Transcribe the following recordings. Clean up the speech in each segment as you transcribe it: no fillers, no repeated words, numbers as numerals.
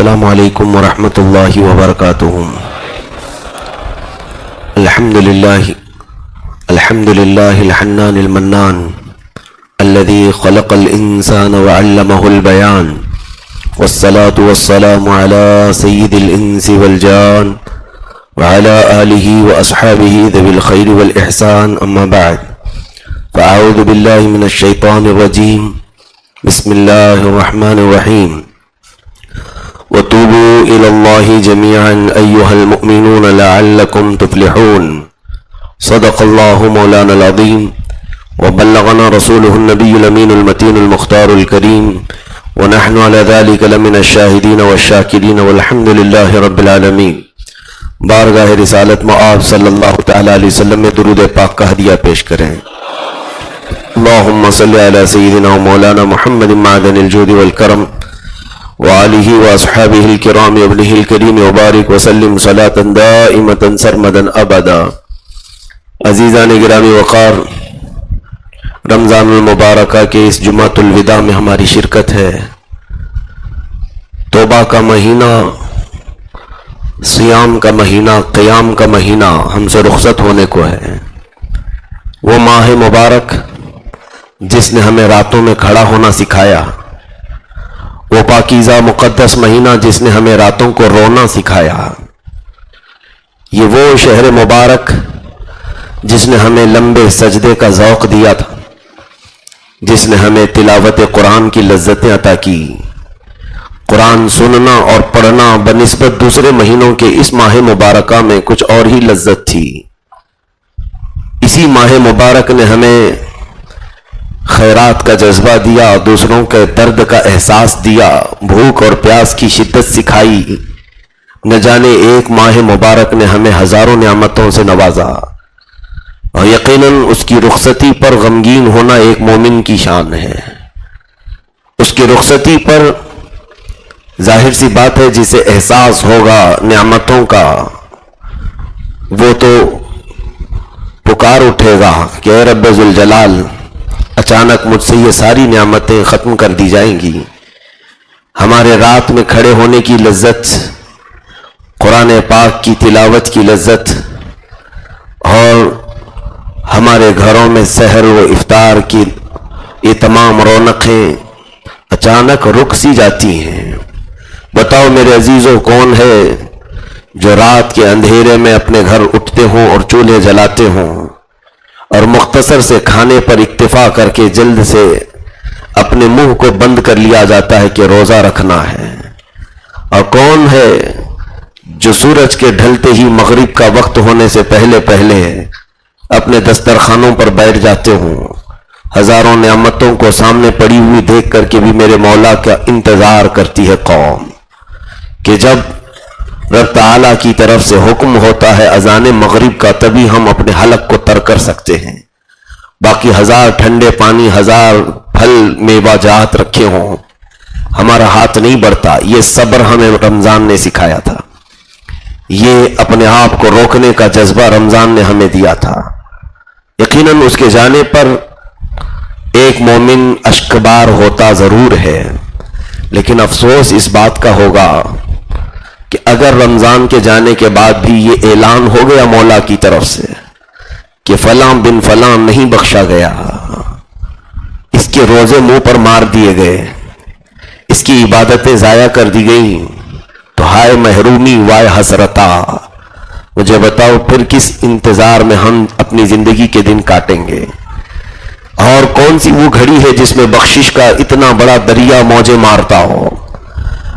السلام علیکم ورحمۃ اللہ وبرکاتہ۔ الحمد للہ الحنان المنان الذي خلق الانسان وعلمه البيان والصلاة والسلام على سید الانس والجان وعلى آلہ واصحابہ ذوی الخیر والاحسان، اما بعد فاعوذ باللہ من الشیطان الرجیم، بسم اللہ الرحمن الرحیم۔ وتوبوا إلى الله جميعا أيها المؤمنون لعلكم تفلحون۔ صدق الله مولانا العظيم وبلغنا رسوله النبي الأمين المتين المختار الكريم، ونحن على ذلك لمن الشاهدين والشاكرين والحمد لله رب العالمين۔ بارگاہ رسالت میں آپ صلی اللہ تعالی علیہ وسلم میں درود پاک کا ہدیہ پیش کریں۔ اللهم صل على سيدنا ومولانا محمد معدن الجود والكرم وآلہ واصحابہ الکرام وابنہ الکریم وبارک وسلم صلاة دائمة سرمدا ابدا۔ عزیزان گرامی وقار، رمضان المبارکہ کے اس جمعۃ الوداع میں ہماری شرکت ہے۔ توبہ کا مہینہ، صیام کا مہینہ، قیام کا مہینہ ہم سے رخصت ہونے کو ہے۔ وہ ماہ مبارک جس نے ہمیں راتوں میں کھڑا ہونا سکھایا، وہ پاکیزہ مقدس مہینہ جس نے ہمیں راتوں کو رونا سکھایا، یہ وہ شہر مبارک جس نے ہمیں لمبے سجدے کا ذوق دیا تھا، جس نے ہمیں تلاوت قرآن کی لذتیں عطا کی۔ قرآن سننا اور پڑھنا بنسبت دوسرے مہینوں کے اس ماہ مبارکہ میں کچھ اور ہی لذت تھی۔ اسی ماہ مبارک نے ہمیں خیرات کا جذبہ دیا، دوسروں کے درد کا احساس دیا، بھوک اور پیاس کی شدت سکھائی۔ نہ جانے ایک ماہ مبارک نے ہمیں ہزاروں نعمتوں سے نوازا، اور یقیناً اس کی رخصتی پر غمگین ہونا ایک مومن کی شان ہے۔ اس کی رخصتی پر ظاہر سی بات ہے جسے احساس ہوگا نعمتوں کا، وہ تو پکار اٹھے گا کہ اے رب ذوالجلال، اچانک مجھ سے یہ ساری نعمتیں ختم کر دی جائیں گی۔ ہمارے رات میں کھڑے ہونے کی لذت، قرآن پاک کی تلاوت کی لذت، اور ہمارے گھروں میں سحر و افطار کی یہ تمام رونقیں اچانک رک سی جاتی ہیں۔ بتاؤ میرے عزیزوں، کون ہے جو رات کے اندھیرے میں اپنے گھر اٹھتے ہوں اور چولہے جلاتے ہوں اور مختصر سے کھانے پر اکتفا کر کے جلد سے اپنے منہ کو بند کر لیا جاتا ہے کہ روزہ رکھنا ہے؟ اور کون ہے جو سورج کے ڈھلتے ہی مغرب کا وقت ہونے سے پہلے پہلے اپنے دسترخوانوں پر بیٹھ جاتے ہوں؟ ہزاروں نعمتوں کو سامنے پڑی ہوئی دیکھ کر کے بھی میرے مولا کا انتظار کرتی ہے قوم کہ جب رب تعالیٰ کی طرف سے حکم ہوتا ہے اذان مغرب کا، تبھی ہم اپنے حلق کو تر کر سکتے ہیں۔ باقی ہزار ٹھنڈے پانی، ہزار پھل میوہ جات رکھے ہوں، ہمارا ہاتھ نہیں بڑھتا۔ یہ صبر ہمیں رمضان نے سکھایا تھا، یہ اپنے آپ کو روکنے کا جذبہ رمضان نے ہمیں دیا تھا۔ یقیناً اس کے جانے پر ایک مومن اشکبار ہوتا ضرور ہے، لیکن افسوس اس بات کا ہوگا کہ اگر رمضان کے جانے کے بعد بھی یہ اعلان ہو گیا مولا کی طرف سے کہ فلاں بن فلاں نہیں بخشا گیا، اس کے روزے منہ پر مار دیے گئے، اس کی عبادتیں ضائع کر دی گئیں، تو ہائے محرومی وائے حسرتا، مجھے بتاؤ پھر کس انتظار میں ہم اپنی زندگی کے دن کاٹیں گے؟ اور کون سی وہ گھڑی ہے جس میں بخشش کا اتنا بڑا دریا موجیں مارتا ہو؟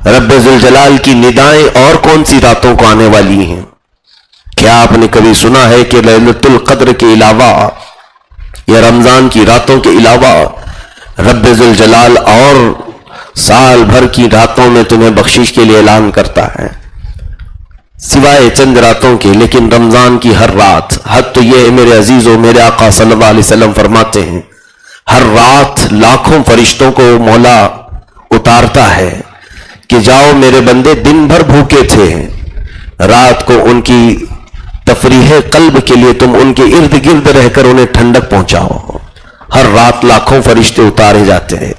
رب ذوالجلال کی ندائیں اور کون سی راتوں کو آنے والی ہیں؟ کیا آپ نے کبھی سنا ہے کہ لیلۃ القدر کے علاوہ یا رمضان کی راتوں کے علاوہ رب ذوالجلال اور سال بھر کی راتوں میں تمہیں بخشش کے لیے اعلان کرتا ہے سوائے چند راتوں کے؟ لیکن رمضان کی ہر رات، حد تو یہ ہے میرے عزیزوں، میرے آقا صلی اللہ علیہ وسلم فرماتے ہیں ہر رات لاکھوں فرشتوں کو مولا اتارتا ہے کہ جاؤ میرے بندے دن بھر بھوکے تھے، رات کو ان کی تفریح قلب کے لیے تم ان کے ارد گرد رہ کر انہیں ٹھنڈک پہنچاؤ۔ ہر رات لاکھوں فرشتے اتارے جاتے ہیں۔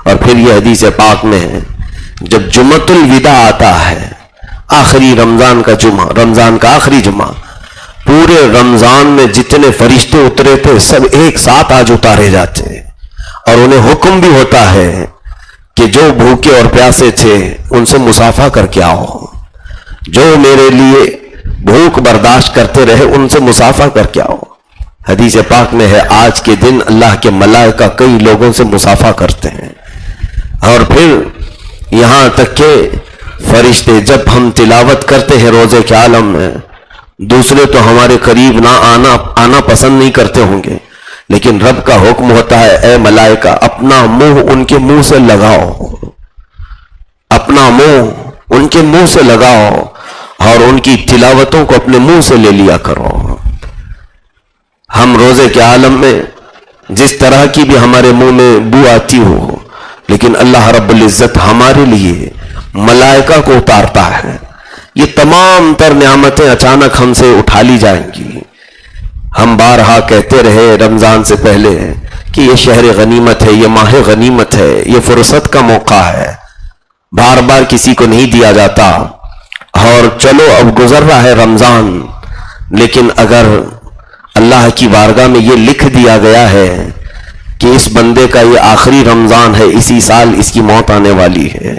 اور پھر یہ حدیث پاک میں ہے جب جمعۃ الوداع آتا ہے، آخری رمضان کا جمعہ، رمضان کا آخری جمعہ، پورے رمضان میں جتنے فرشتے اترے تھے سب ایک ساتھ آج اتارے جاتے ہیں، اور انہیں حکم بھی ہوتا ہے کہ جو بھوکے اور پیاسے تھے ان سے مصافحہ کر کے آؤ، جو میرے لیے بھوک برداشت کرتے رہے ان سے مصافحہ کر کے آؤ۔ حدیث پاک میں ہے آج کے دن اللہ کے ملائکہ کئی لوگوں سے مصافحہ کرتے ہیں، اور پھر یہاں تک کہ فرشتے جب ہم تلاوت کرتے ہیں روزے کے عالم میں، دوسرے تو ہمارے قریب نہ آنا پسند نہیں کرتے ہوں گے، لیکن رب کا حکم ہوتا ہے اے ملائکہ اپنا منہ ان کے منہ سے لگاؤ، اپنا منہ ان کے منہ سے لگاؤ، اور ان کی تلاوتوں کو اپنے منہ سے لے لیا کرو۔ ہم روزے کے عالم میں جس طرح کی بھی ہمارے منہ میں بو آتی ہو، لیکن اللہ رب العزت ہمارے لیے ملائکہ کو اتارتا ہے، یہ تمام تر نعمتیں اچانک ہم سے اٹھا لی جائیں گی۔ ہم بارہا کہتے رہے رمضان سے پہلے کہ یہ شہر غنیمت ہے، یہ ماہ غنیمت ہے، یہ فرصت کا موقع ہے، بار بار کسی کو نہیں دیا جاتا، اور چلو اب گزر رہا ہے رمضان، لیکن اگر اللہ کی بارگاہ میں یہ لکھ دیا گیا ہے کہ اس بندے کا یہ آخری رمضان ہے، اسی سال اس کی موت آنے والی ہے،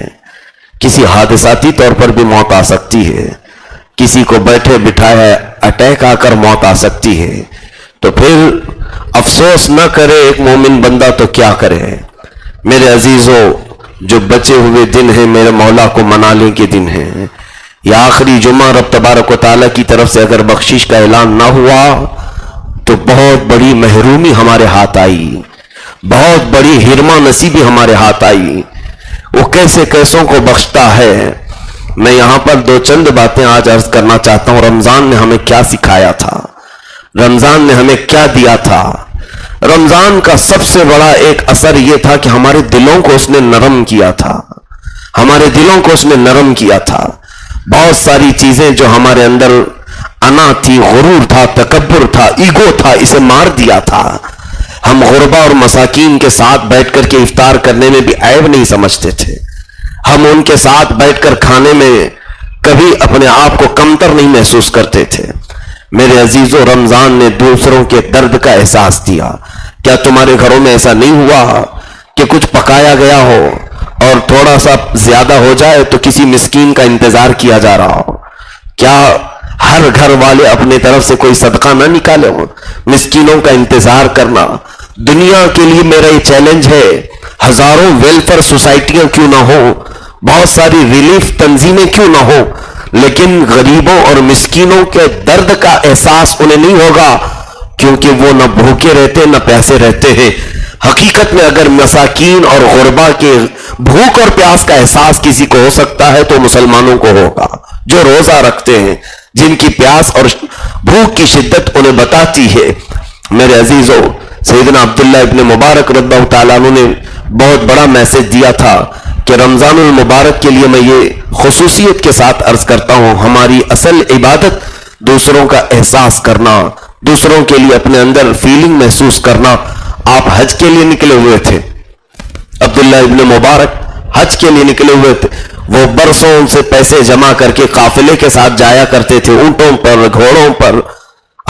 کسی حادثاتی طور پر بھی موت آ سکتی ہے، کسی کو بیٹھے بٹھائے اٹیک آ کر موت آ سکتی ہے، تو پھر افسوس نہ کرے ایک مومن بندہ تو کیا کرے؟ میرے عزیزوں، جو بچے ہوئے دن ہیں میرے مولا کو منانے کے دن ہیں، یہ آخری جمعہ رب تبارک و تعالیٰ کی طرف سے اگر بخشش کا اعلان نہ ہوا تو بہت بڑی محرومی ہمارے ہاتھ آئی، بہت بڑی ہرما نصیبی ہمارے ہاتھ آئی۔ وہ کیسے کیسوں کو بخشتا ہے۔ میں یہاں پر دو چند باتیں آج عرض کرنا چاہتا ہوں۔ رمضان نے ہمیں کیا سکھایا تھا، رمضان نے ہمیں کیا دیا تھا۔ رمضان کا سب سے بڑا ایک اثر یہ تھا کہ ہمارے دلوں کو اس نے نرم کیا تھا، ہمارے دلوں کو اس نے نرم کیا تھا۔ بہت ساری چیزیں جو ہمارے اندر انا تھی، غرور تھا، تکبر تھا، ایگو تھا، اسے مار دیا تھا۔ ہم غربا اور مساکین کے ساتھ بیٹھ کر کے افطار کرنے میں بھی عیب نہیں سمجھتے تھے، ہم ان کے ساتھ بیٹھ کر کھانے میں کبھی اپنے آپ کو کمتر نہیں محسوس کرتے تھے۔ میرے عزیزوں، رمضان نے دوسروں کے درد کا احساس دیا۔ کیا تمہارے گھروں میں ایسا نہیں ہوا کہ کچھ پکایا گیا ہو اور تھوڑا سا زیادہ ہو جائے تو کسی مسکین کا انتظار کیا جا رہا ہو؟ کیا ہر گھر والے اپنے طرف سے کوئی صدقہ نہ نکالے ہو؟ مسکینوں کا انتظار کرنا دنیا کے لیے میرا یہ چیلنج ہے۔ ہزاروں ویلفیئر سوسائٹیاں کیوں نہ ہو، بہت ساری ریلیف تنظیمیں کیوں نہ ہو، لیکن غریبوں اور مسکینوں کے درد کا احساس انہیں نہیں ہوگا، کیونکہ وہ نہ بھوکے رہتے نہ پیاسے رہتے ہیں۔ حقیقت میں اگر مساکین اور غربا کے بھوک اور پیاس کا احساس کسی کو ہو سکتا ہے تو مسلمانوں کو ہوگا، جو روزہ رکھتے ہیں، جن کی پیاس اور بھوک کی شدت انہیں بتاتی ہے۔ میرے عزیزوں، سیدنا عبداللہ ابن مبارک رضی اللہ تعالیٰ عنہ نے بہت بڑا میسج دیا تھا کہ رمضان المبارک کے لیے میں یہ خصوصیت کے ساتھ عرض کرتا ہوں، ہماری اصل عبادت دوسروں کا احساس کرنا، دوسروں کے لیے اپنے اندر فیلنگ محسوس کرنا۔ آپ حج کے لیے نکلے ہوئے تھے، عبداللہ ابن مبارک حج کے لیے نکلے ہوئے تھے، وہ برسوں سے پیسے جمع کر کے قافلے کے ساتھ جایا کرتے تھے، اونٹوں پر، گھوڑوں پر۔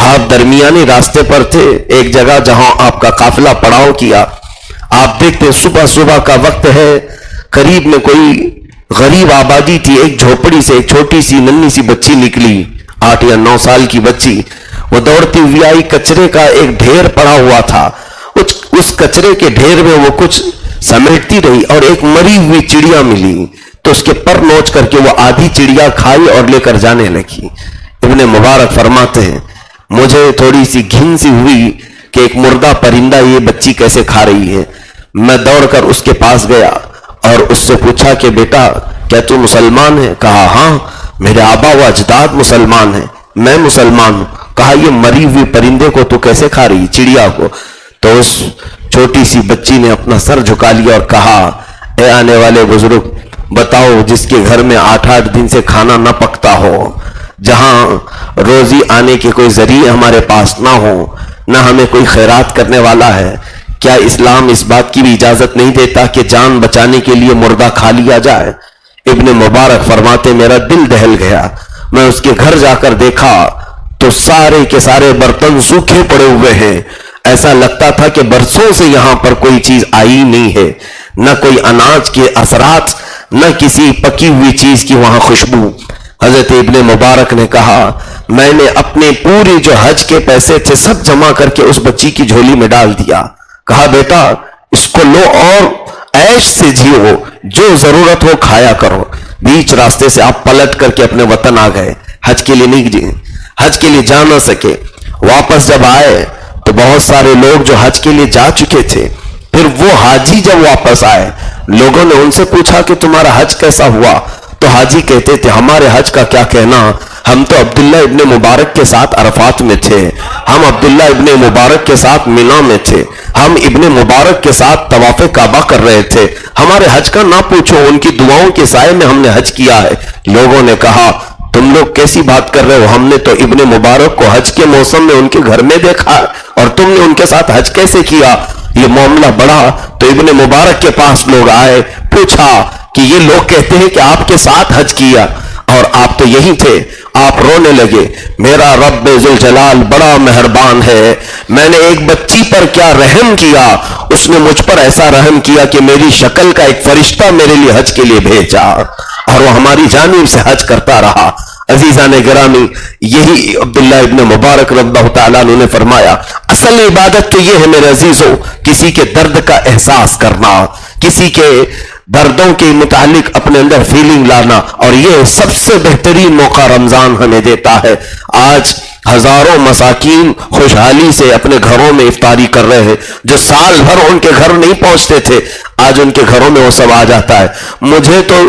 آپ درمیانی راستے پر تھے، ایک جگہ جہاں آپ کا قافلہ پڑاؤ کیا، آپ دیکھتے صبح صبح کا وقت ہے، قریب میں کوئی غریب آبادی تھی، ایک جھوپڑی سے ایک چھوٹی سی ننھی سی بچی نکلی، 8 یا 9 سال کی بچی، وہ دوڑتی ہوئی آئی، کچرے کا ایک ڈھیر پڑا ہوا تھا، اس کچرے کے ڈھیر میں وہ کچھ سمیٹتی رہی اور ایک مری ہوئی چڑیا ملی، تو اس کے پر نوچ کر کے وہ آدھی چڑیا کھائی اور لے کر جانے لگی۔ ابن مبارک فرماتے ہیں مجھے تھوڑی سی گھن سی ہوئی کہ ایک مردہ پرندہ یہ بچی کیسے کھا رہی ہے۔ میں دوڑ کر اس کے پاس گیا اور اس سے پوچھا کہ بیٹا کیا تو مسلمان ہے؟ کہا ہاں، میرے آبا و اجداد مسلمان ہیں، میں مسلمان ہوں۔ کہا یہ مری ہوئی پرندے کو تو کیسے کھا رہی، چڑیا کو؟ تو اس چھوٹی سی بچی نے اپنا سر جھکا لیا اور کہا اے آنے والے بزرگ، بتاؤ جس کے گھر میں 8 دن سے کھانا نہ پکتا ہو، جہاں روزی آنے کے کوئی ذریعے ہمارے پاس نہ ہو، نہ ہمیں کوئی خیرات کرنے والا ہے، کیا اسلام اس بات کی بھی اجازت نہیں دیتا کہ جان بچانے کے لیے مردہ کھا لیا جائے؟ ابن مبارک فرماتے میرا دل دہل گیا. میں اس کے گھر جا کر دیکھا تو سارے کے سارے برتن سوکھے پڑے ہوئے ہیں. ایسا لگتا تھا کہ برسوں سے یہاں پر کوئی چیز آئی نہیں ہے, نہ کوئی اناج کے اثرات, نہ کسی پکی ہوئی چیز کی وہاں خوشبو. حضرت ابن مبارک نے کہا میں نے اپنے پوری جو حج کے پیسے تھے سب جمع کر کے اس بچی کی جھولی میں ڈال دیا. کہا بیٹا اس کو لو اور عیش سے جیو, جو ضرورت ہو کھایا کرو. بیچ راستے سے آپ پلٹ کر کے اپنے وطن آ گئے, حج کے لیے نہیں, حج کے لیے جا نہ سکے. واپس جب آئے تو بہت سارے لوگ جو حج کے لیے جا چکے تھے, پھر وہ حاجی جب واپس آئے لوگوں نے ان سے پوچھا کہ تمہارا حج کیسا ہوا؟ تو حاجی کہتے تھے ہمارے حج کا کیا کہنا, ہم تو عبداللہ ابن مبارک کے ساتھ عرفات میں تھے, ہم عبداللہ ابن مبارک کے ساتھ مینا میں تھے, ہم ابن مبارک کے ساتھ طواف کعبہ کر رہے تھے, ہمارے حج کا نہ پوچھو, ان کی دعاؤں کے سائے میں ہم نے حج کیا ہے. لوگوں نے کہا تم لوگ کیسی بات کر رہے ہو, ہم نے تو ابن مبارک کو حج کے موسم میں ان کے گھر میں دیکھا اور تم نے ان کے ساتھ حج کیسے کیا؟ یہ معاملہ بڑھا تو ابن مبارک کے پاس لوگ آئے, پوچھا کہ یہ لوگ کہتے ہیں کہ آپ کے ساتھ حج کیا اور آپ تو یہی تھے. آپ رونے لگے, میرا رب ذوالجلال بڑا مہربان ہے, میں نے ایک بچی پر کیا رحم کیا, اس نے مجھ پر ایسا رحم کیا کہ میری شکل کا ایک فرشتہ میرے لیے حج کے لیے بھیجا اور وہ ہماری جانب سے حج کرتا رہا. عزیزان گرامی, یہی عبداللہ ابن مبارک رضی اللہ تعالیٰ عنہ نے فرمایا اصل عبادت تو یہ ہے میرے عزیزوں, کسی کے درد کا احساس کرنا, کسی کے دردوں کے متعلق اپنے اندر فیلنگ لانا, اور یہ سب سے بہترین موقع رمضان ہمیں دیتا ہے. آج ہزاروں مساکین خوشحالی سے اپنے گھروں میں افطاری کر رہے ہیں, جو سال بھر ان کے گھر نہیں پہنچتے تھے آج ان کے گھروں میں وہ سب آ جاتا ہے. مجھے تو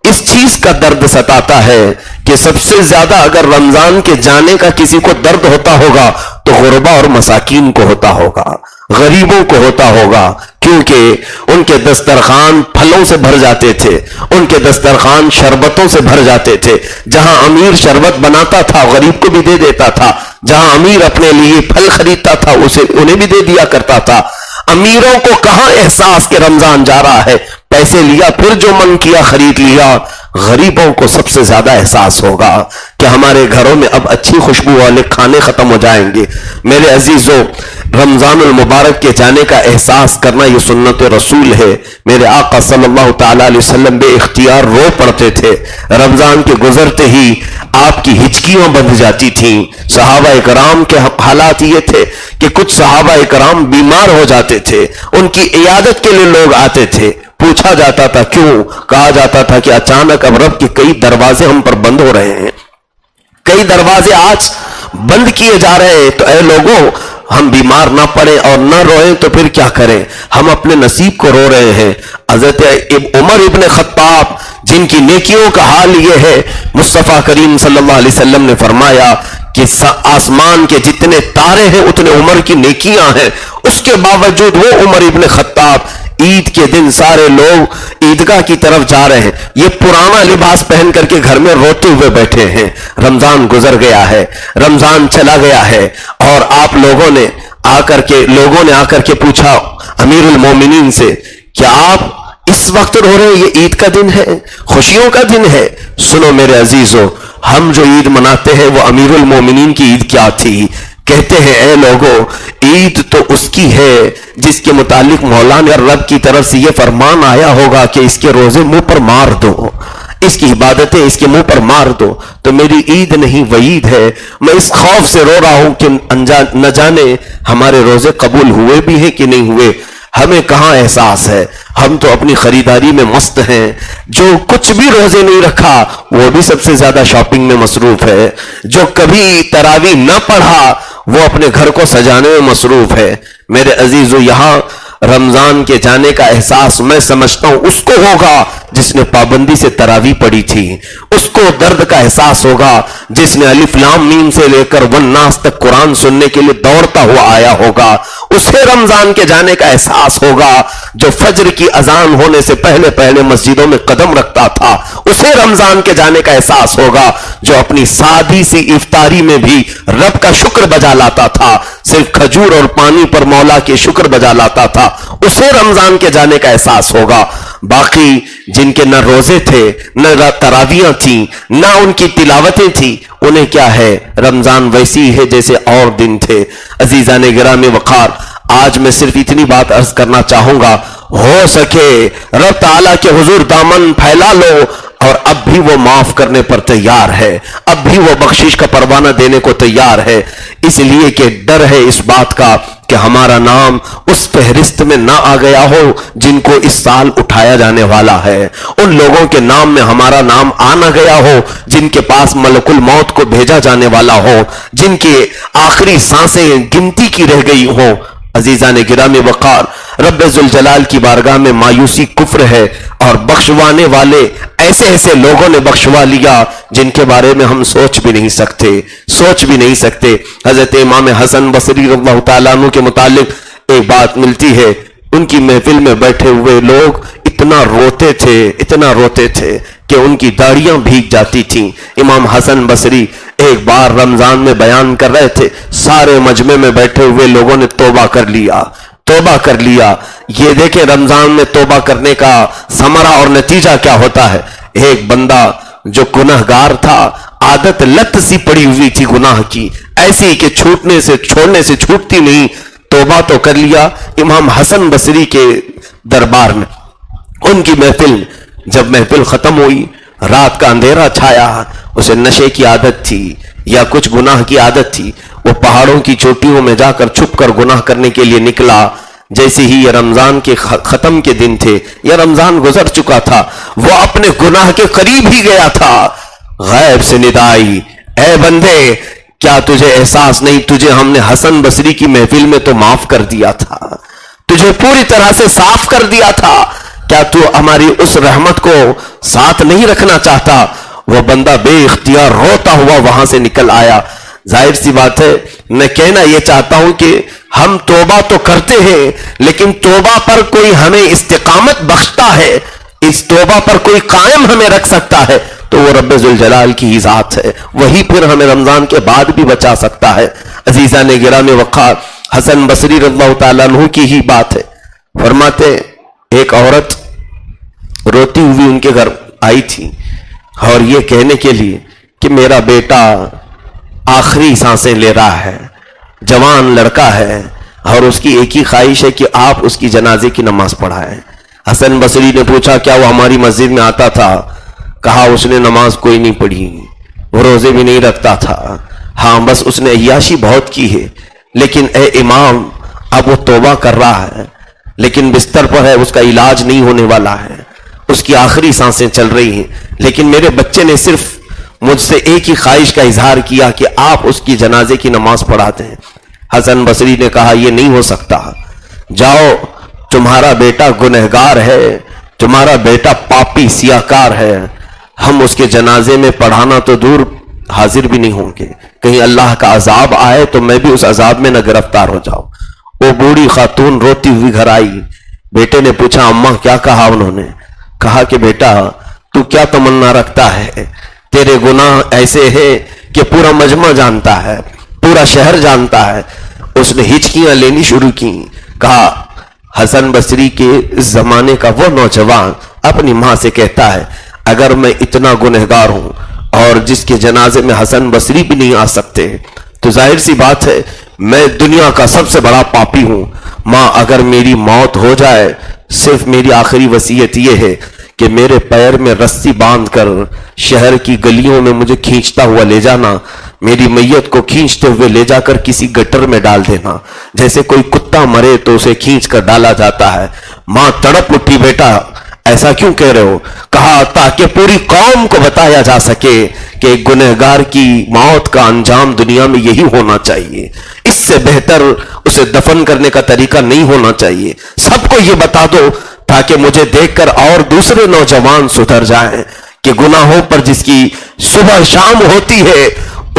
اس چیز کا درد ستاتا ہے کہ سب سے زیادہ اگر رمضان کے جانے کا کسی کو درد ہوتا ہوگا تو غربا اور مساکین کو ہوتا ہوگا, غریبوں کو ہوتا ہوگا, کیونکہ ان کے دسترخوان پھلوں سے بھر جاتے تھے, ان کے دسترخوان شربتوں سے بھر جاتے تھے. جہاں امیر شربت بناتا تھا غریب کو بھی دے دیتا تھا, جہاں امیر اپنے لیے پھل خریدتا تھا اسے انہیں بھی دے دیا کرتا تھا. امیروں کو کہاں احساس کہ رمضان جا رہا ہے, پیسے لیا پھر جو من کیا خرید لیا. غریبوں کو سب سے زیادہ احساس ہوگا کہ ہمارے گھروں میں اب اچھی خوشبو والے کھانے ختم ہو جائیں گے. میرے عزیزوں, رمضان المبارک کے جانے کا احساس کرنا یہ سنت رسول ہے. میرے آقا صلی اللہ تعالی علیہ وسلم بے اختیار رو پڑتے تھے. رمضان کے گزرتے ہی آپ کی ہچکیاں بندھ جاتی تھیں. صحابہ اکرام کے حالات یہ تھے کہ کچھ صحابہ اکرام بیمار ہو جاتے تھے, ان کی عیادت کے لیے لوگ آتے تھے. پوچھا جاتا تھا کیوں؟ کہا جاتا تھا کہ اچانک اب رب کے کئی دروازے ہم پر بند ہو رہے ہیں, کئی دروازے آج بند کیے جا رہے ہیں, تو اے لوگوں ہم بیمار نہ پڑے اور نہ روئیں تو پھر کیا کریں, ہم اپنے نصیب کو رو رہے ہیں. حضرت عمر ابن خطاب جن کی نیکیوں کا حال یہ ہے, مصطفیٰ کریم صلی اللہ علیہ وسلم نے فرمایا کہ آسمان کے جتنے تارے ہیں اتنے عمر کی نیکیاں ہیں, اس کے باوجود وہ عمر ابن خطاب عید کے دن سارے لوگ عیدگاہ کی طرف جا رہے ہیں, یہ پرانا لباس پہن کر کے گھر میں روتے ہوئے بیٹھے ہیں. رمضان گزر گیا ہے, رمضان چلا گیا ہے, اور آپ لوگوں نے آ کر کے پوچھا امیر المومنین سے کیا آپ اس وقت رو رہے ہیں؟ یہ عید کا دن ہے, خوشیوں کا دن ہے. سنو میرے عزیزو, ہم جو عید مناتے ہیں وہ امیر المومنین کی عید کیا تھی. کہتے ہیں اے لوگوں, عید تو اس کی ہے جس کے متعلق مولانا رب کی طرف سے یہ فرمان آیا ہوگا کہ اس کے روزے منہ پر مار دو, اس کی عبادتیں اس کے منہ پر مار دو. تو میری عید نہیں وعید ہے. میں اس خوف سے رو رہا ہوں کہ نہ جانے ہمارے روزے قبول ہوئے بھی ہیں کہ نہیں ہوئے. ہمیں کہاں احساس ہے, ہم تو اپنی خریداری میں مست ہیں. جو کچھ بھی روزے نہیں رکھا وہ بھی سب سے زیادہ شاپنگ میں مصروف ہے. جو کبھی تراویح نہ پڑھا وہ اپنے گھر کو سجانے میں مصروف ہے. میرے عزیزو, یہاں رمضان کے جانے کا احساس میں سمجھتا ہوں اس کو ہوگا جس نے پابندی سے تراویح پڑھی تھی, اس کو درد کا احساس ہوگا جس نے الف لام میم سے لے کر والناس تک قرآن سننے کے لیے دوڑتا ہوا آیا ہوگا, اسے رمضان کے جانے کا احساس ہوگا. جو فجر کی اذان ہونے سے پہلے پہلے مسجدوں میں قدم رکھتا تھا اسے رمضان کے جانے کا احساس ہوگا. جو اپنی سادی سی افطاری میں بھی رب کا شکر بجا لاتا تھا, صرف کھجور اور پانی پر مولا کے شکر بجا لاتا تھا، اسے رمضان کے جانے کا احساس ہوگا۔ باقی جن کے نہ روزے تھے، نہ تراویاں تھیں، نہ ان کی تلاوتیں تھیں، انہیں کیا ہے، رمضان ویسی ہے جیسے اور دن تھے۔ عزیزان گرامی وقار، آج میں صرف اتنی بات عرض کرنا چاہوں گا، ہو سکے رب تعالیٰ کے حضور دامن پھیلا لو، اور اب بھی وہ معاف کرنے پر تیار ہے، اب بھی وہ بخشش کا پروانہ دینے کو تیار ہے، اس لیے کہ ڈر ہے اس بات کا کہ ہمارا نام اس فہرست میں نہ آ گیا ہو جن کو اس سال اٹھایا جانے والا ہے، ان لوگوں کے نام میں ہمارا نام آ نہ گیا ہو جن کے پاس ملک الموت کو بھیجا جانے والا ہو، جن کی آخری سانسیں گنتی کی رہ گئی ہوں۔ عزیزان گرامی وقار، رب ذوالجلال کی بارگاہ میں مایوسی کفر ہے، اور بخشوانے والے ایسے ایسے لوگوں نے بخشوا لیا جن کے بارے میں ہم سوچ بھی نہیں سکتے۔ حضرت امام حسن بصری رضی اللہ تعالیٰ عنہ کے متعلق ایک بات ملتی ہے، ان کی محفل میں بیٹھے ہوئے لوگ اتنا روتے تھے کہ ان کی داڑیاں بھیگ جاتی تھیں۔ امام حسن بصری ایک بار رمضان میں بیان کر رہے تھے، سارے مجمع میں بیٹھے ہوئے لوگوں نے توبہ کر لیا۔ یہ دیکھیں رمضان میں توبہ کرنے کا ثمرہ اور نتیجہ کیا ہوتا ہے۔ ایک بندہ جو گناہگار تھا، عادت لت سی پڑی ہوئی تھی گناہ کی، ایسی کہ چھوڑنے سے چھوٹتی نہیں، توبہ تو کر لیا۔ امام حسن بصری کے دربار میں ان کی جب محفل ختم ہوئی، رات کا اندھیرا چھایا، اسے نشے کی عادت تھی یا کچھ گناہ کی عادت تھی، وہ پہاڑوں کی چوٹیوں میں جا کر چھپ کر گناہ کرنے کے لیے نکلا۔ جیسے ہی یہ رمضان کے ختم کے دن تھے، یا رمضان گزر چکا تھا، وہ اپنے گناہ کے قریب ہی گیا تھا، غیب سے ندا آئی، اے بندے کیا تجھے احساس نہیں، تجھے ہم نے حسن بصری کی محفل میں تو معاف کر دیا تھا، تجھے پوری طرح سے صاف کر دیا تھا، کیا تو ہماری اس رحمت کو ساتھ نہیں رکھنا چاہتا؟ وہ بندہ بے اختیار روتا ہوا وہاں سے نکل آیا۔ ظاہر سی بات ہے، میں کہنا یہ چاہتا ہوں کہ ہم توبہ تو کرتے ہیں، لیکن توبہ پر کوئی ہمیں استقامت بخشتا ہے، اس توبہ پر کوئی قائم ہمیں رکھ سکتا ہے تو وہ رب ذوالجلال کی ہی ذات ہے، وہی پھر ہمیں رمضان کے بعد بھی بچا سکتا ہے۔ عزیزان گرامی وقار، حسن بصری رضی اللہ تعالیٰ عنہ کی ہی بات ہے، فرماتے ایک عورت روتی ہوئی ان کے گھر آئی تھی اور یہ کہنے کے لیے کہ میرا بیٹا آخری سانسیں لے رہا ہے، جوان لڑکا ہے، اور اس کی ایک ہی خواہش ہے کہ آپ اس کی جنازے کی نماز پڑھائیں۔ حسن بصری نے پوچھا کیا وہ ہماری مسجد میں آتا تھا؟ کہا اس نے نماز کوئی نہیں پڑھی، وہ روزے بھی نہیں رکھتا تھا، ہاں بس اس نے عیاشی بہت کی ہے، لیکن اے امام اب وہ توبہ کر رہا ہے، لیکن بستر پر ہے، اس کا علاج نہیں ہونے والا ہے، اس کی آخری سانسیں چل رہی ہیں، لیکن میرے بچے نے صرف مجھ سے ایک ہی خواہش کا اظہار کیا کہ آپ اس کی جنازے کی نماز پڑھاتے ہیں۔ حسن بصری نے کہا یہ نہیں ہو سکتا، جاؤ تمہارا بیٹا گنہگار ہے، تمہارا بیٹا پاپی سیاہکار ہے، ہم اس کے جنازے میں پڑھانا تو دور حاضر بھی نہیں ہوں گے، کہیں اللہ کا عذاب آئے تو میں بھی اس عذاب میں نہ گرفتار ہو جاؤں۔ وہ بوڑھی خاتون روتی ہوئی گھر آئی، بیٹے نے پوچھا اماں کیا کہا؟ انہوں نے کہا کہ بیٹا تو کیا تمنا رکھتا ہے، تیرے گناہ ایسے ہیں کہ پورا مجمع جانتا ہے، پورا شہر جانتا ہے۔ اس نے ہچکیاں لینی شروع کی، کہا حسن بصری کے زمانے کا وہ نوجوان اپنی ماں سے کہتا ہے اگر میں اتنا گنہگار ہوں اور جس کے جنازے میں حسن بصری بھی نہیں آ سکتے تو ظاہر سی بات ہے میں دنیا کا سب سے بڑا پاپی ہوں، ماں اگر میری موت ہو جائے صرف میری آخری وصیت یہ ہے کہ میرے پیر میں رسی باندھ کر شہر کی گلیوں میں مجھے کھینچتا ہوا لے جانا، میری میت کو کھینچتے ہوئے لے جا کر کسی گٹر میں ڈال دینا، جیسے کوئی کتا مرے تو اسے کھینچ کر ڈالا جاتا ہے۔ ماں تڑپ اٹھی، بیٹا ایسا کیوں کہہ رہے ہو؟ کہا تاکہ پوری قوم کو بتایا جا سکے کہ ایک گنہگار کی موت کا انجام دنیا میں یہی ہونا چاہیے، اس سے بہتر اسے دفن کرنے کا طریقہ نہیں ہونا چاہیے، سب کو یہ بتا دو تاکہ مجھے دیکھ کر اور دوسرے نوجوان سدھر جائیں کہ گناہوں پر جس کی صبح شام ہوتی ہے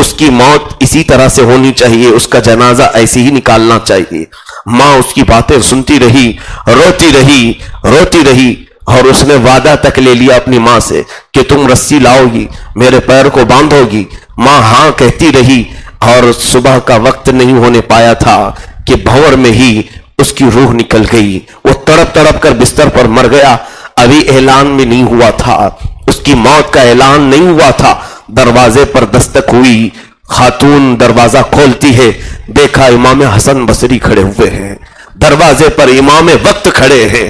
اس کی موت اسی طرح سے ہونی چاہیے، اس کا جنازہ ایسے ہی نکالنا چاہیے۔ ماں اس کی باتیں سنتی رہی، روتی رہی اور اس نے وعدہ تک لے لیا اپنی ماں سے کہ تم رسی لاؤ گی، میرے پیر کو باندھو گی۔ ماں ہاں کہتی رہی، اور صبح کا وقت نہیں ہونے پایا تھا کہ بھور میں ہی اس کی روح نکل گئی. وہ تڑپ تڑپ کر بستر پر مر گیا. ابھی اعلان بھی نہیں ہوا تھا, اس کی موت کا اعلان نہیں ہوا تھا. دروازے پر دستک ہوئی. خاتون دروازہ کھولتی ہے, دیکھا امام حسن بصری کھڑے ہوئے ہیں. دروازے پر امام وقت کھڑے ہیں.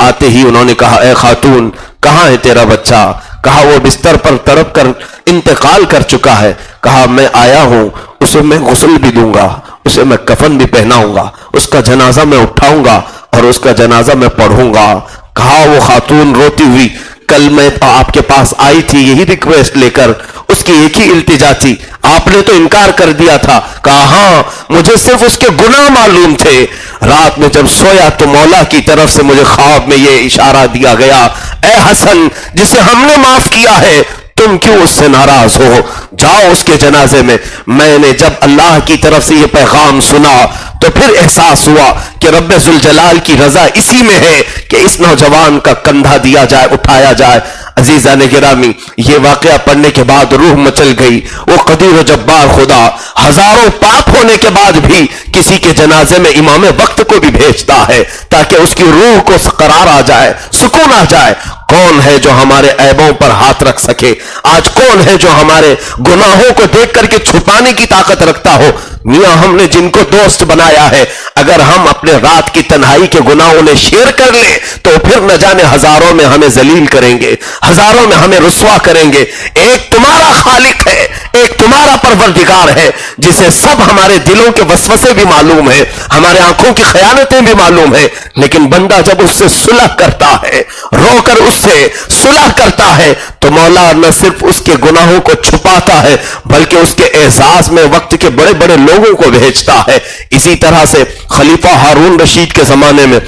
آتے ہی انہوں نے کہا, اے خاتون کہاں ہے تیرا بچہ؟ کہا وہ بستر پر تڑپ کر انتقال کر چکا ہے. کہا میں آیا ہوں, اسے میں غسل بھی دوں گا, اسے میں کفن بھی پہناؤں گا, اس کا جنازہ میں اٹھاؤں گا اور اس کا جنازہ میں پڑھوں گا. کہا وہ خاتون روتی ہوئی, کل میں آپ کے پاس آئی تھی یہی ریکویسٹ لے کر, اس کی ایک ہی التجا تھی, آپ نے تو انکار کر دیا تھا. کہا ہاں مجھے صرف اس کے گناہ معلوم تھے. رات میں جب سویا تو مولا کی طرف سے مجھے خواب میں یہ اشارہ دیا گیا, اے حسن جسے ہم نے معاف کیا ہے تم کیوں اس سے ناراض ہو, جاؤ اس کے جنازے میں. میں نے جب اللہ کی طرف سے یہ پیغام سنا تو پھر احساس ہوا کہ رب ذوالجلال کی رضا اسی میں ہے کہ اس نوجوان کا کندھا دیا جائے, اٹھایا جائے. عزیزان گرامی, یہ واقعہ پڑھنے کے بعد روح مچل گئی. وہ قدیر و جبار خدا ہزاروں پاپ ہونے کے بعد بھی کسی کے جنازے میں امام وقت کو بھی بھیجتا ہے تاکہ اس کی روح کو قرار آ جائے, سکون آ جائے. کون ہے جو ہمارے عیبوں پر ہاتھ رکھ سکے؟ آج کون ہے جو ہمارے گناہوں کو دیکھ کر کے چھپانے کی طاقت رکھتا ہو؟ میاں ہم نے جن کو دوست بنایا ہے, اگر ہم اپنے رات کی تنہائی کے گناہوں نے شیئر کر لیں تو پھر نہ جانے ہزاروں میں ہمیں ذلیل کریں گے, ہزاروں میں ہمیں رسوا کریں گے. ایک تمہارا خالق ہے, ایک تمہارا پروردگار ہے جسے سب ہمارے دلوں کے وسوسے بھی معلوم ہے, ہمارے آنکھوں کی خیانتیں بھی معلوم ہے. لیکن بندہ جب اس سے صلح کرتا ہے, رو کر اس سے صلح کرتا ہے, تو مولا نہ صرف اس کے گناہوں کو چھپاتا ہے بلکہ اس کے اعزاز میں وقت کے بڑے بڑے لوگوں کو بھیجتا ہے. اسی طرح سے خلیفہ ہارون رشید کے زمانے میں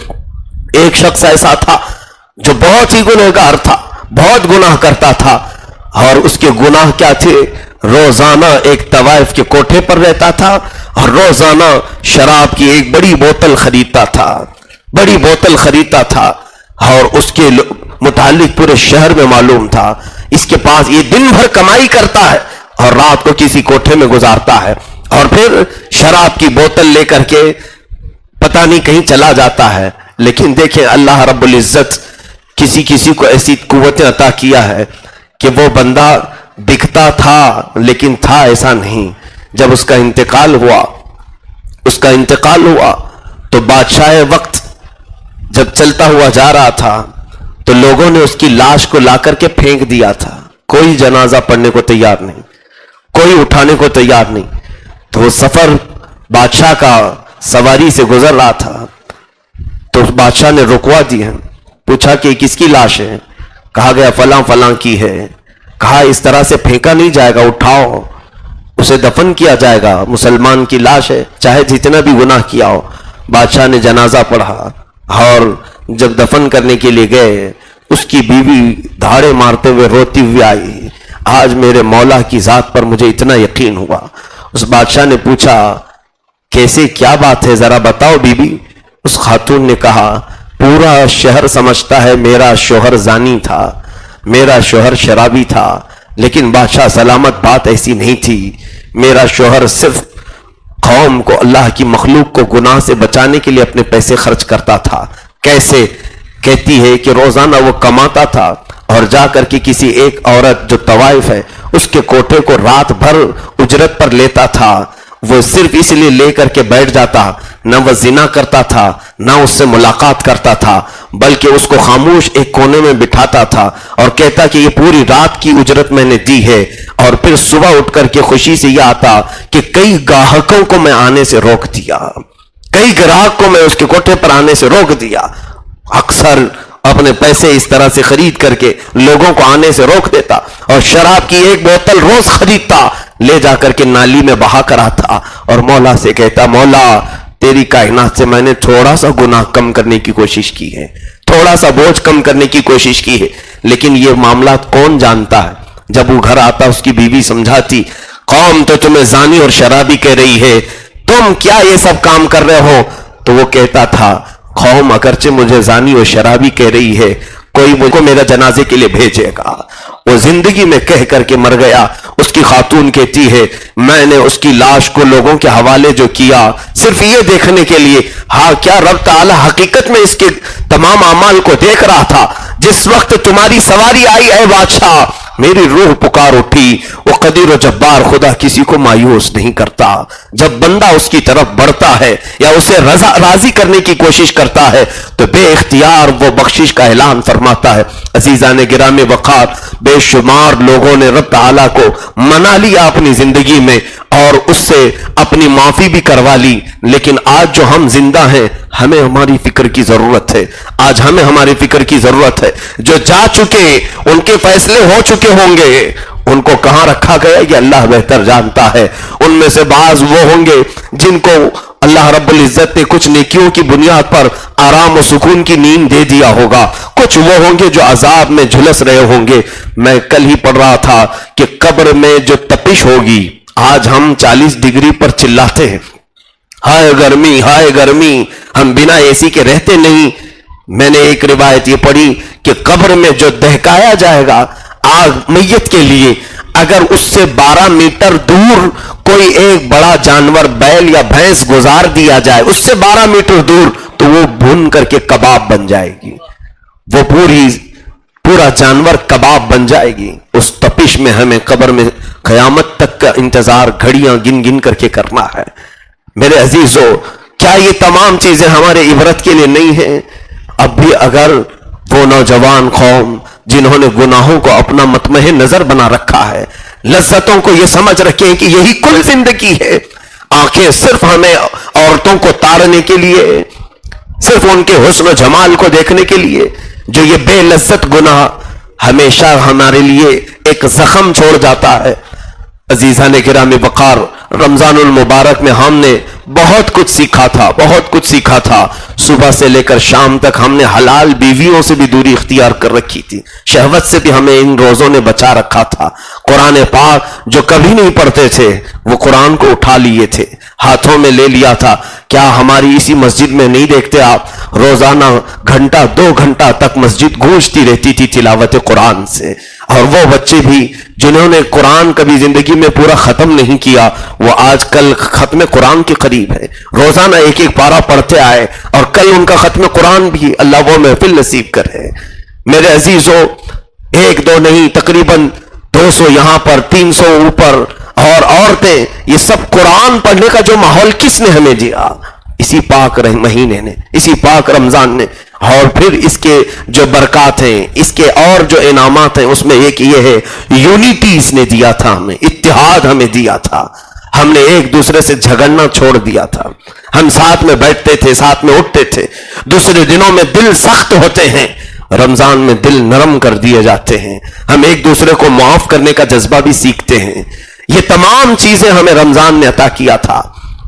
ایک شخص ایسا تھا جو بہت ہی گنہگار تھا, بہت گناہ کرتا تھا. اور اس کے گناہ کیا تھے؟ روزانہ ایک طوائف کے کوٹھے پر رہتا تھا اور روزانہ شراب کی ایک بڑی بوتل خریدتا تھا, بڑی بوتل خریدتا تھا. اور اس کے متعلق پورے شہر میں معلوم تھا اس کے پاس یہ دن بھر کمائی کرتا ہے اور رات کو کسی کوٹھے میں گزارتا ہے اور پھر شراب کی بوتل لے کر کے پتہ نہیں کہیں چلا جاتا ہے. لیکن دیکھیں اللہ رب العزت کسی کسی کو ایسی قوتیں عطا کیا ہے کہ وہ بندہ دکھتا تھا لیکن تھا ایسا نہیں. جب اس کا انتقال ہوا تو بادشاہ وقت جب چلتا ہوا جا رہا تھا تو لوگوں نے اس کی لاش کو لا کر کے پھینک دیا تھا. کوئی جنازہ پڑھنے کو تیار نہیں, کوئی اٹھانے کو تیار نہیں. تو وہ سفر بادشاہ کا سواری سے گزر رہا تھا تو بادشاہ نے رکوا دیا, پوچھا کہ کس کی لاش ہے؟ کہا گیا فلاں فلاں کی ہے. کہا اس طرح سے پھینکا نہیں جائے گا, اٹھاؤ اسے دفن کیا جائے گا, مسلمان کی لاش ہے چاہے جتنا بھی گناہ کیا ہو. بادشاہ نے جنازہ پڑھا اور جب دفن کرنے کے لیے گئے اس کی بیوی دھاڑے مارتے ہوئے روتی ہوئی آئی, آج میرے مولا کی ذات پر مجھے اتنا یقین ہوا. اس بادشاہ نے پوچھا کیسے, کیا بات ہے, ذرا بتاؤ بی بی. اس خاتون نے کہا پورا شہر سمجھتا ہے میرا شوہر زانی تھا, میرا شوہر شرابی تھا, لیکن بادشاہ سلامت بات ایسی نہیں تھی. میرا شوہر صرف قوم کو, اللہ کی مخلوق کو گناہ سے بچانے کے لیے اپنے پیسے خرچ کرتا تھا. کیسے؟ کہتی ہے کہ روزانہ وہ کماتا تھا اور جا کر کے کسی ایک عورت جو طوائف ہے اس کے کوٹھے کو رات بھر اجرت پر لیتا تھا. وہ صرف اس لیے لے کر کے بیٹھ جاتا, نہ وہ زنا کرتا تھا نہ اس سے ملاقات کرتا تھا, بلکہ اس کو خاموش ایک کونے میں بٹھاتا تھا اور کہتا کہ یہ پوری رات کی اجرت میں نے دی ہے. اور پھر صبح اٹھ کر کے خوشی سے یہ آتا کہ کئی گاہکوں کو میں آنے سے روک دیا, کئی گراہک کو میں اس کے کوٹھے پر آنے سے روک دیا. اکثر اپنے پیسے اس طرح سے خرید کر کے لوگوں کو آنے سے روک دیتا اور شراب کی ایک بوتل روز خریدتا, لے جا کر کے نالی میں بہا کر آتا اور مولا سے کہتا مولا تیری کائنات سے میں نے تھوڑا سا گناہ کم کرنے کی کوشش کی ہے, تھوڑا سا بوجھ کم کرنے کی کوشش کی ہے. لیکن یہ معاملات کون جانتا ہے؟ جب وہ گھر آتا اس کی بیوی سمجھاتی قوم تو تمہیں زانی اور شرابی کہہ رہی ہے, تم کیا یہ سب کام کر رہے ہو؟ تو وہ کہتا تھا قوم اگرچہ مجھے زانی اور شرابی کہہ رہی ہے کوئی مجھ کو میرا جنازے کے لیے بھیجے گا. وہ زندگی میں کہہ کر کے مر گیا. اس کی خاتون کہتی ہے میں نے اس کی لاش کو لوگوں کے حوالے جو کیا صرف یہ دیکھنے کے لیے ہاں کیا رب تعالی حقیقت میں اس کے تمام اعمال کو دیکھ رہا تھا. جس وقت تمہاری سواری آئی اے بادشاہ میری روح پکار اٹھی. وہ قدیر و جبار خدا کسی کو مایوس نہیں کرتا. جب بندہ اس کی طرف بڑھتا ہے یا اسے راضی کرنے کی کوشش کرتا ہے تو بے اختیار وہ بخشش کا اعلان فرماتا ہے. عزیزان گرامی وقار بے شمار لوگوں نے رب تعالیٰ کو منا لیا اپنی زندگی میں اور اس سے اپنی معافی بھی کروا لی. لیکن آج جو ہم زندہ ہیں ہمیں ہماری فکر کی ضرورت ہے. آج ہمیں ہماری فکر کی ضرورت ہے. جو جا چکے ان کے فیصلے ہو چکے ہوں گے ان کو کہاں رکھا گیا یہ اللہ بہتر جانتا ہے. ان میں سے بعض وہ ہوں گے جن کو اللہ رب العزت نے کچھ نیکیوں کی بنیاد پر آرام و سکون کی نیند دے دیا ہوگا. کچھ وہ ہوں گے جو عذاب میں جھلس رہے ہوں گے. میں کل ہی پڑھ رہا تھا کہ قبر میں جو تپش ہوگی آج ہم 40 ڈگری پر چلاتے ہیں ہائے گرمی ہائے گرمی ہم بنا اے سی کے رہتے نہیں. میں نے ایک روایت یہ پڑھی کہ قبر میں جو دہکایا جائے گا آگ میت کے لیے اگر اس سے 12 میٹر دور کوئی ایک بڑا جانور بیل یا بھینس گزار دیا جائے اس سے 12 میٹر دور تو وہ بھون کر کے کباب بن جائے گی. وہ پورا جانور کباب بن جائے گی. اس تپش میں ہمیں قبر میں قیامت تک کا انتظار گھڑیاں گن گن کر کے کرنا ہے. میرے عزیزو کیا یہ تمام چیزیں ہمارے عبرت کے لیے نہیں ہیں؟ اب بھی اگر وہ نوجوان قوم جنہوں نے گناہوں کو اپنا مطمئن نظر بنا رکھا ہے لذتوں کو یہ سمجھ رکھے کہ یہی کل زندگی ہے آنکھیں صرف ہمیں عورتوں کو تارنے کے لیے صرف ان کے حسن و جمال کو دیکھنے کے لیے جو یہ بے لذت گناہ ہمیشہ ہمارے لیے ایک زخم چھوڑ جاتا ہے. عزیزان گرامی وقار رمضان المبارک میں ہم نے بہت کچھ سیکھا تھا. صبح سے لے کر شام تک ہم نے حلال بیویوں سے بھی دوری اختیار کر رکھی تھی. شہوت سے بھی ہمیں ان روزوں نے بچا رکھا تھا. قرآن پاک جو کبھی نہیں پڑھتے تھے وہ قرآن کو اٹھا لیے تھے ہاتھوں میں لے لیا تھا. کیا ہماری اسی مسجد میں نہیں دیکھتے آپ روزانہ گھنٹہ 2 گھنٹہ تک مسجد گونجتی رہتی تھی تلاوت قرآن سے. اور وہ بچے بھی جنہوں نے قرآن کبھی زندگی میں پورا ختم نہیں کیا وہ آج کل ختم قرآن کے قریب ہے. روزانہ ایک ایک پارہ پڑھتے آئے اور کل ان کا ختم قرآن بھی اللہ وہ محفل نصیب کرے. میرے عزیزو 1-2 نہیں تقریباً 200 یہاں پر 300 اوپر اور عورتیں یہ سب قرآن پڑھنے کا جو ماحول کس نے ہمیں دیا؟ اسی پاک مہینے نے اسی پاک رمضان نے. اور پھر اس کے جو برکات ہیں اس کے اور جو انعامات ہیں اس میں ایک یہ ہے یونیٹی اس نے دیا تھا ہمیں اتحاد ہمیں دیا تھا. ہم نے ایک دوسرے سے جھگڑنا چھوڑ دیا تھا. ہم ساتھ میں بیٹھتے تھے ساتھ میں اٹھتے تھے. دوسرے دنوں میں دل سخت ہوتے ہیں رمضان میں دل نرم کر دیے جاتے ہیں. ہم ایک دوسرے کو معاف کرنے کا جذبہ بھی سیکھتے ہیں. یہ تمام چیزیں ہمیں رمضان نے عطا کیا تھا.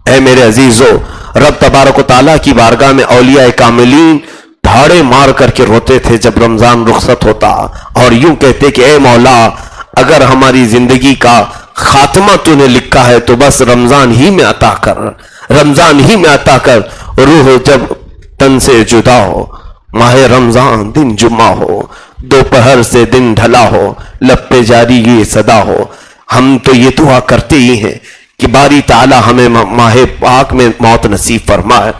اے میرے عزیزو رب تبارک و تعالیٰ کی بارگاہ میں اولیاء کاملین دھاڑے مار کر کے روتے تھے جب رمضان رخصت ہوتا اور یوں کہتے کہ اے مولا اگر ہماری زندگی کا خاتمہ تو نے لکھا ہے تو بس رمضان ہی میں عطا کر رمضان ہی میں عطا کر. روح جب تن سے جدا ہو ماہ رمضان دن جمعہ ہو دوپہر سے دن ڈھلا ہو لب پہ جاری یہ صدا ہو. ہم تو یہ دعا کرتے ہی ہیں کہ باری تعالی ہمیں ماہ پاک میں موت نصیب فرمائے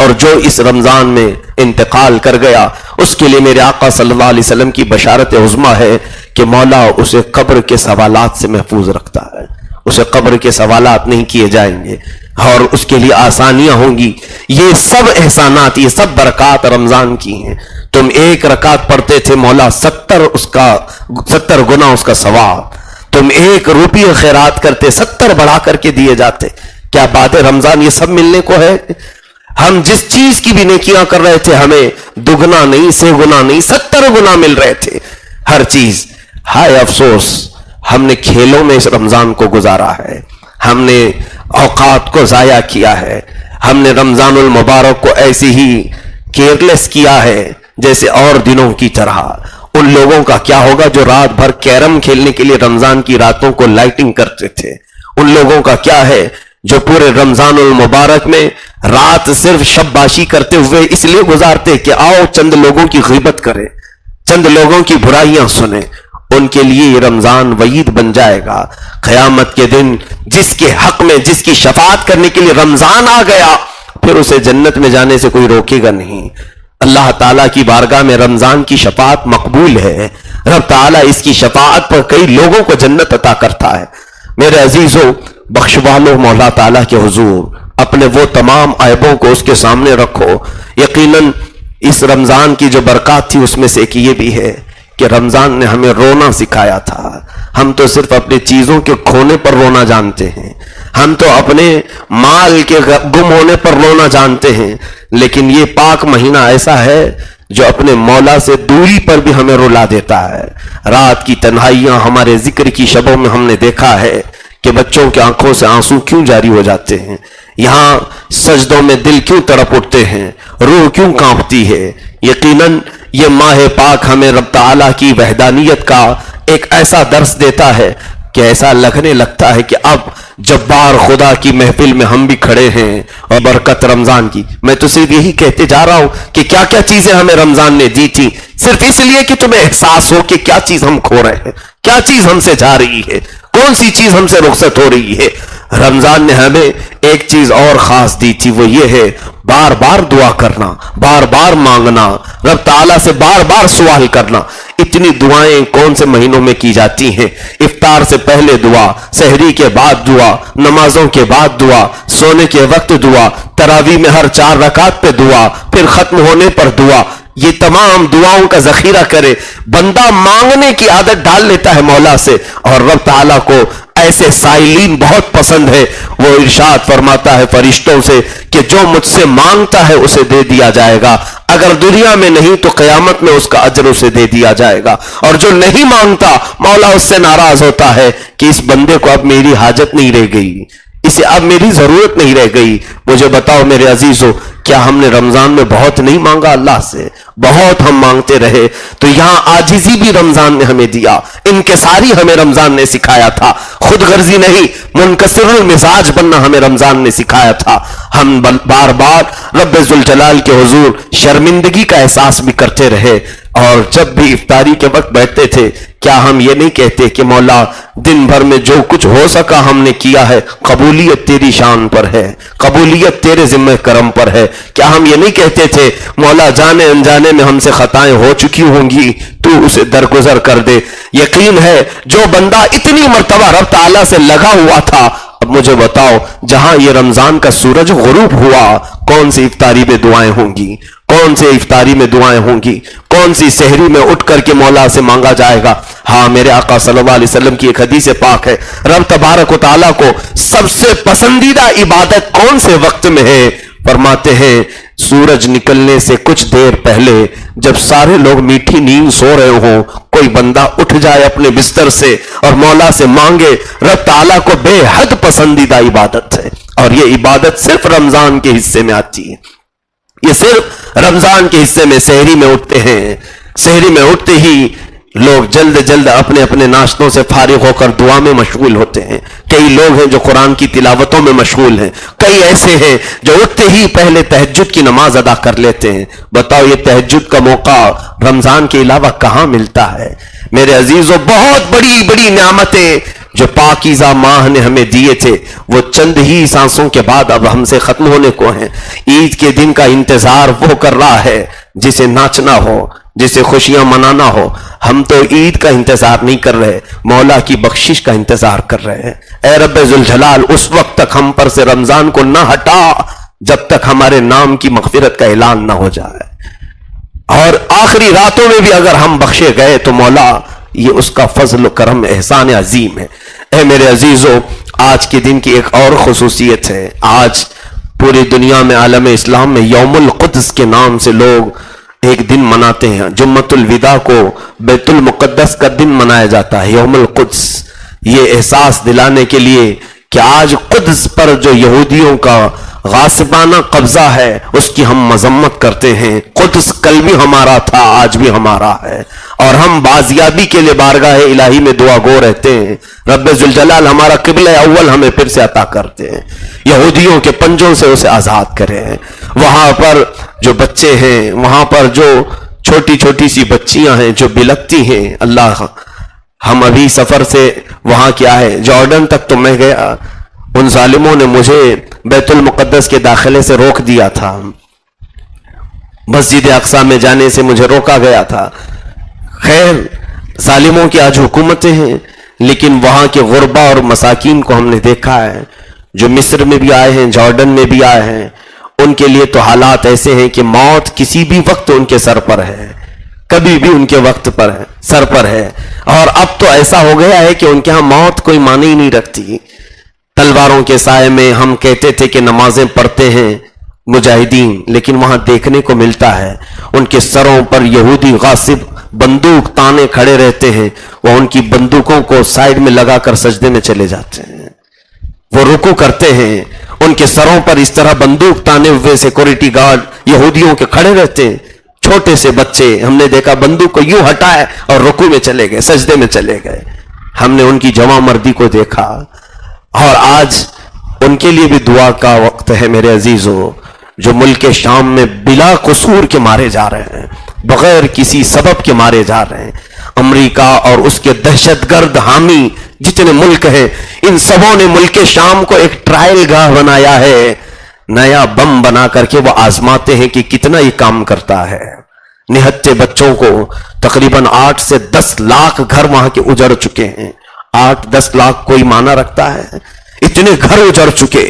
اور جو اس رمضان میں انتقال کر گیا اس کے لیے میرے آقا صلی اللہ علیہ وسلم کی بشارت عظمیٰ ہے کہ مولا اسے قبر کے سوالات سے محفوظ رکھتا ہے. اسے قبر کے سوالات نہیں کیے جائیں گے اور اس کے لیے آسانیاں ہوں گی. یہ سب احسانات یہ سب برکات رمضان کی ہیں. تم 1 رکعت پڑھتے تھے مولا 70 گنا اس کا ثواب. تم 1 روپیہ خیرات کرتے 70 بڑھا کر کے دیے جاتے. کیا بعد رمضان یہ سب ملنے کو ہے؟ ہم جس چیز کی بھی نیکیاں کر رہے تھے ہمیں 2 گنا نہیں 6 گنا نہیں 70 گنا مل رہے تھے ہر چیز. ہائے افسوس ہم نے کھیلوں میں اس رمضان کو گزارا ہے. ہم نے اوقات کو ضائع کیا ہے. ہم نے رمضان المبارک کو ایسے ہی کیئرلیس کیا ہے جیسے اور دنوں کی طرح. ان لوگوں کا کیا ہوگا جو رات بھر کیرم کھیلنے کے لیے رمضان کی راتوں کو لائٹنگ کرتے تھے؟ ان لوگوں کا کیا ہے جو پورے رمضان المبارک میں رات صرف شب باشی کرتے ہوئے اس لیے گزارتے کہ آؤ چند لوگوں کی غیبت کریں چند لوگوں کی برائیاں سنیں، ان کے لیے یہ رمضان وعید بن جائے گا۔ قیامت کے دن جس کے حق میں، جس کی شفاعت کرنے کے لیے رمضان آ گیا، پھر اسے جنت میں جانے سے کوئی روکے گا نہیں۔ اللہ تعالیٰ کی بارگاہ میں رمضان کی شفاعت مقبول ہے، رب تعالیٰ اس کی شفاعت پر کئی لوگوں کو جنت عطا کرتا ہے۔ میرے عزیزو، بخشوالو مولا تعالیٰ کے حضور اپنے وہ تمام عیبوں کو اس کے سامنے رکھو۔ یقیناً اس رمضان کی جو برکات تھی اس میں سے ایک یہ بھی ہے کہ رمضان نے ہمیں رونا سکھایا تھا۔ ہم تو صرف اپنی چیزوں کے کھونے پر رونا جانتے ہیں، ہم تو اپنے مال کے گم ہونے پر رونا جانتے ہیں، لیکن یہ پاک مہینہ ایسا ہے جو اپنے مولا سے دوری پر بھی ہمیں رلا دیتا ہے۔ رات کی تنہائیاں، ہمارے ذکر کی شبوں میں ہم نے دیکھا ہے کہ بچوں کی آنکھوں سے آنسو کیوں جاری ہو جاتے ہیں، یہاں سجدوں میں دل کیوں تڑپ اٹھتے ہیں، روح کیوں کانپتی ہے۔ یقیناً یہ ماہ پاک ہمیں رب تعالیٰ کی وحدانیت کا ایک ایسا درس دیتا ہے کہ ایسا لگنے لگتا ہے کہ اب جبار خدا کی محفل میں ہم بھی کھڑے ہیں، اور برکت رمضان کی۔ میں تو صرف یہی کہتے جا رہا ہوں کہ کیا کیا چیزیں ہمیں رمضان نے دی تھی، صرف اس لیے کہ تمہیں احساس ہو کہ کیا چیز ہم کھو رہے ہیں، کیا چیز ہم سے جا رہی ہے، کون سی چیز ہم سے رخصت ہو رہی ہے۔ رمضان نے ہمیں ایک چیز اور خاص دی تھی، وہ یہ ہے بار بار دعا کرنا، بار بار مانگنا، رب تعالیٰ سے بار بار سوال کرنا۔ اتنی دعائیں کون سے مہینوں میں کی جاتی ہیں؟ افطار سے پہلے دعا، سحری کے بعد دعا، نمازوں کے بعد دعا، سونے کے وقت دعا، تراویح میں ہر 4 رکعت پہ دعا، پھر ختم ہونے پر دعا۔ یہ تمام دعاؤں کا ذخیرہ کرے، بندہ مانگنے کی عادت ڈال لیتا ہے مولا سے، اور رب تعالیٰ کو ایسے سائلین بہت پسند ہے۔ وہ ارشاد فرماتا ہے فرشتوں سے کہ جو مجھ سے مانگتا ہے اسے دے دیا جائے گا، اگر دنیا میں نہیں تو قیامت میں اس کا اجر اسے دے دیا جائے گا، اور جو نہیں مانگتا مولا اس سے ناراض ہوتا ہے کہ اس بندے کو اب میری حاجت نہیں رہ گئی، اسے اب میری ضرورت نہیں رہ گئی۔ مجھے بتاؤ میرے عزیزو، کیا ہم نے رمضان میں بہت نہیں مانگا اللہ سے؟ بہت ہم مانگتے رہے۔ تو یہاں عاجزی بھی رمضان نے ہمیں دیا، انکساری ہمیں رمضان نے سکھایا تھا، خود غرضی نہیں، منکسر المزاج بننا ہمیں رمضان نے سکھایا تھا۔ ہم بار بار رب ذوالجلال کے حضور شرمندگی کا احساس بھی کرتے رہے، اور جب بھی افطاری کے وقت بیٹھتے تھے کیا ہم یہ نہیں کہتے کہ مولا دن بھر میں جو کچھ ہو سکا ہم نے کیا ہے، قبولیت تیری شان پر ہے، قبولیت تیرے ذمہ کرم پر ہے؟ کیا ہم یہ نہیں کہتے تھے مولا جانے انجانے میں ہم سے خطائیں ہو چکی ہوں گی، تو اسے درگزر کر دے؟ یقین ہے جو بندہ اتنی مرتبہ رب تعالیٰ سے لگا ہوا تھا، اب مجھے بتاؤ جہاں یہ رمضان کا سورج غروب ہوا کون سی افطاری میں دعائیں ہوں گی، کون سے افطاری میں دعائیں ہوں گی، کون سی سحری میں اٹھ کر کے مولا سے مانگا جائے گا؟ ہاں، میرے آقا صلی اللہ علیہ وسلم کی ایک حدیث پاک ہے، رب تبارک و تعالیٰ کو سب سے پسندیدہ عبادت کون سے وقت میں ہے؟ فرماتے ہیں سورج نکلنے سے کچھ دیر پہلے، جب سارے لوگ میٹھی نیند سو رہے ہوں، کوئی بندہ اٹھ جائے اپنے بستر سے اور مولا سے مانگے، رب تعالیٰ کو بے حد پسندیدہ عبادت ہے۔ اور یہ عبادت صرف رمضان کے حصے میں آتی ہے، یہ صرف رمضان کے حصے میں۔ سحری میں اٹھتے ہیں، سحری میں اٹھتے ہی لوگ جلد جلد اپنے اپنے ناشتوں سے فارغ ہو کر دعا میں مشغول ہوتے ہیں۔ کئی لوگ ہیں جو قرآن کی تلاوتوں میں مشغول ہیں، کئی ایسے ہیں جو اٹھتے ہی پہلے تہجد کی نماز ادا کر لیتے ہیں۔ بتاؤ یہ تہجد کا موقع رمضان کے علاوہ کہاں ملتا ہے؟ میرے عزیزو، بہت بڑی بڑی نعمتیں جو پاکیزہ ماہ نے ہمیں دیے تھے وہ چند ہی سانسوں کے بعد اب ہم سے ختم ہونے کو ہیں۔ عید کے دن کا انتظار وہ کر رہا ہے جسے ناچنا ہو، جسے خوشیاں منانا ہو۔ ہم تو عید کا انتظار نہیں کر رہے، مولا کی بخشش کا انتظار کر رہے ہیں۔ اے رب ذوالجلال، اس وقت تک ہم پر سے رمضان کو نہ ہٹا جب تک ہمارے نام کی مغفرت کا اعلان نہ ہو جائے، اور آخری راتوں میں بھی اگر ہم بخشے گئے تو مولا یہ اس کا فضل و کرم احسان عظیم ہے۔ اے میرے عزیزو، آج کے دن کی ایک اور خصوصیت ہے۔ آج پوری دنیا میں، عالم اسلام میں یوم القدس کے نام سے لوگ ایک دن مناتے ہیں۔ جمعۃ الوداع کو بیت المقدس کا دن منایا جاتا ہے، یوم القدس، یہ احساس دلانے کے لیے کہ آج قدس پر جو یہودیوں کا غاصبانہ قبضہ ہے اس کی ہم مذمت کرتے ہیں۔ قدس کل بھی ہمارا تھا، آج بھی ہمارا ہے، اور ہم بازیابی کے لیے بارگاہ الہی میں دعا گو رہتے ہیں۔ رب ذوالجلال ہمارا قبلہ اول ہمیں پھر سے عطا کرتے ہیں، یہودیوں کے پنجوں سے اسے آزاد کرے۔ وہاں پر جو بچے ہیں، وہاں پر جو چھوٹی چھوٹی سی بچیاں ہیں جو بلکتی ہیں. اللہ، ہم ابھی سفر سے وہاں کیا ہے جارڈن تک تو میں گیا، ان ظالموں نے مجھے بیت المقدس کے داخلے سے روک دیا تھا، مسجد اقصی میں جانے سے مجھے روکا گیا تھا. خیر، ظالموں کی آج حکومتیں ہیں، لیکن وہاں کے غربا اور مساکین کو ہم نے دیکھا ہے، جو مصر میں بھی آئے ہیں، جارڈن میں بھی آئے ہیں. ان کے لیے تو حالات ایسے ہیں کہ موت کسی بھی وقت ان کے سر پر ہے، کبھی بھی ان کے وقت پر ہے، سر پر ہے. اور اب تو ایسا ہو گیا ہے کہ ان کے ہاں موت کوئی معنی ہی نہیں رکھتی. تلواروں کے سائے میں ہم کہتے تھے کہ نمازیں پڑھتے ہیں مجاہدین، لیکن وہاں دیکھنے کو ملتا ہے ان کے سروں پر یہودی غاصب بندوق تانے کھڑے رہتے ہیں، وہ ان کی بندوقوں کو سائیڈ میں لگا کر سجدے میں چلے جاتے ہیں. وہ رکوع کرتے ہیں، ان کے سروں پر اس طرح بندوق تانے ہوئے سیکورٹی گارڈ یہودیوں کے کھڑے رہتے ہیں. چھوٹے سے بچے ہم نے دیکھا بندوق کو یوں ہٹائے اور رکوع میں چلے گئے، سجدے میں چلے گئے. ہم نے ان کی جواں مردی کو دیکھا. اور آج ان کے لیے بھی دعا کا وقت ہے میرے عزیزو، جو ملک شام میں بلا قصور کے مارے جا رہے ہیں، بغیر کسی سبب کے مارے جا رہے ہیں. امریکہ اور اس کے دہشت گرد حامی جتنے ملک ہیں، ان سبوں نے ملک شام کو ایک ٹرائل گاہ بنایا ہے. نیا بم بنا کر کے وہ آزماتے ہیں کہ کتنا یہ کام کرتا ہے. نہتے بچوں کو تقریباً 8 سے 10 لاکھ گھر وہاں کے اجڑ چکے ہیں. 8-10 لاکھ کوئی معنی رکھتا ہے؟ اتنے گھر اجڑ چکے.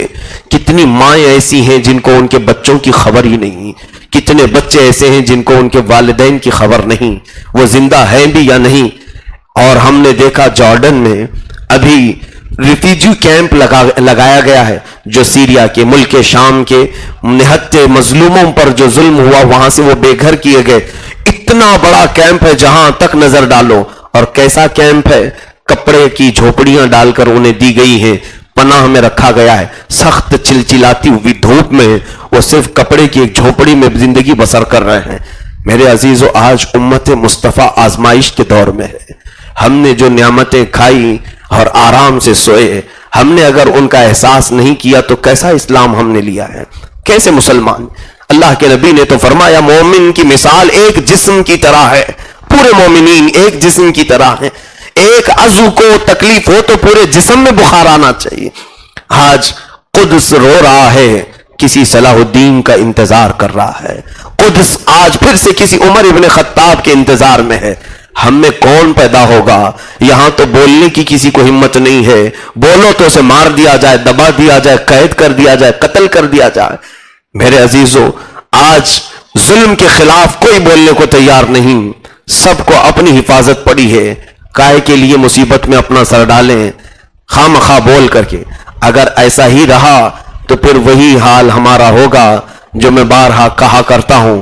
کتنی مائیں ایسی ہیں جن کو ان کے بچوں کی خبر ہی نہیں، کتنے بچے ایسے ہیں جن کو ان کے والدین کی خبر نہیں، وہ زندہ ہیں بھی یا نہیں. اور ہم نے دیکھا جارڈن میں ابھی ریفیوجی کیمپ لگایا گیا ہے، جو سیریا کے ملک شام کے نہتے مظلوموں پر جو ظلم ہوا وہاں سے وہ بے گھر کیے گئے. اتنا بڑا کیمپ ہے جہاں تک نظر ڈالو. اور کیسا کیمپ ہے؟ کپڑے کی جھوپڑیاں ڈال کر انہیں دی گئی ہیں، پناہ میں رکھا گیا ہے. سخت چلچلاتی ہوئی دھوپ میں وہ صرف کپڑے کی ایک جھوپڑی میں زندگی بسر کر رہے ہیں. میرے عزیزو، آج امت مصطفیٰ آزمائش کے دور میں ہے. ہم نے جو نعمتیں کھائی اور آرام سے سوئے، ہم نے اگر ان کا احساس نہیں کیا تو کیسا اسلام ہم نے لیا ہے؟ کیسے مسلمان؟ اللہ کے نبی نے تو فرمایا مومن کی مثال ایک جسم کی طرح ہے. پورے مومنین ایک جسم کی طرح ہیں. ایک عضو کو تکلیف ہو تو پورے جسم میں بخار آنا چاہیے. آج قدس رو رہا ہے، کسی صلاح الدین کا انتظار کر رہا ہے. قدس آج پھر سے کسی عمر ابن خطاب کے انتظار میں ہے. ہم میں کون پیدا ہوگا؟ یہاں تو بولنے کی کسی کو ہمت نہیں ہے. بولو تو اسے مار دیا جائے، دبا دیا جائے، قید کر دیا جائے، قتل کر دیا جائے. میرے عزیزو، آج ظلم کے خلاف کوئی بولنے کو تیار نہیں. سب کو اپنی حفاظت پڑی ہے. کائے کے لیے مصیبت میں اپنا سر ڈالیں خواہ مخواہ بول کر کے. اگر ایسا ہی رہا تو پھر وہی حال ہمارا ہوگا جو میں بارہا کہا کرتا ہوں.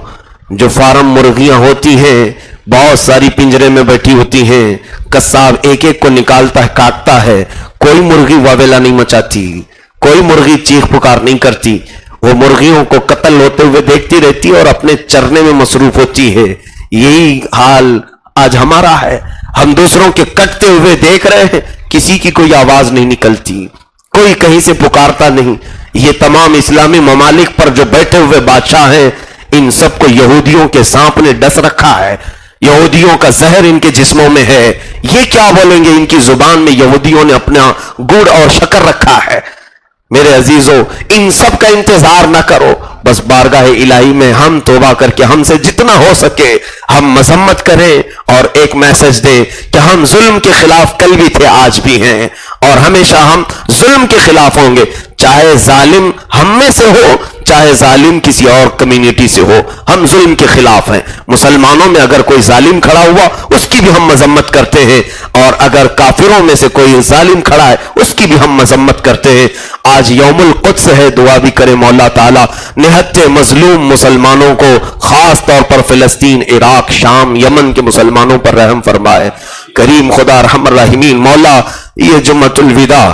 جو فارم مرغیاں ہوتی ہیں بہت ساری پنجرے میں بیٹھی ہوتی ہیں، قصاب ایک ایک کو نکالتا ہے، کاٹتا ہے، کوئی مرغی واویلا نہیں مچاتی، کوئی مرغی چیخ پکار نہیں کرتی. وہ مرغیوں کو قتل ہوتے ہوئے دیکھتی رہتی ہے اور اپنے چرنے میں مصروف ہوتی ہے. یہی حال آج ہمارا ہے. ہم دوسروں کے کٹتے ہوئے دیکھ رہے ہیں، کسی کی کوئی آواز نہیں نکلتی، کوئی کہیں سے پکارتا نہیں. یہ تمام اسلامی ممالک پر جو بیٹھے ہوئے بادشاہ ہیں، ان سب کو یہودیوں کے سانپ نے ڈس رکھا ہے. یہودیوں کا زہر ان کے جسموں میں ہے. یہ کیا بولیں گے؟ ان کی زبان میں یہودیوں نے اپنا گڑ اور شکر رکھا ہے. میرے عزیزو، ان سب کا انتظار نہ کرو. بس بارگاہ الہی میں ہم توبہ کر کے ہم سے جتنا ہو سکے ہم مذمت کریں اور ایک میسج دیں کہ ہم ظلم کے خلاف کل بھی تھے، آج بھی ہیں، اور ہمیشہ ہم ظلم کے خلاف ہوں گے. چاہے ظالم ہم میں سے ہو، چاہے ظالم کسی اور کمیونٹی سے ہو، ہم ظلم کے خلاف ہیں. مسلمانوں میں اگر کوئی ظالم کھڑا ہوا اس کی بھی ہم مذمت کرتے ہیں، اور اگر کافروں میں سے کوئی ظالم کھڑا ہے اس کی بھی ہم مذمت کرتے ہیں. آج یوم القدس ہے، دعا بھی کرے مولا تعالیٰ نہتے مظلوم مسلمانوں کو، خاص طور پر فلسطین، عراق، شام، یمن کے مسلمانوں پر رحم فرمائے. کریم خدا ارحم الراحمین، مولا یہ جمعۃ الوداع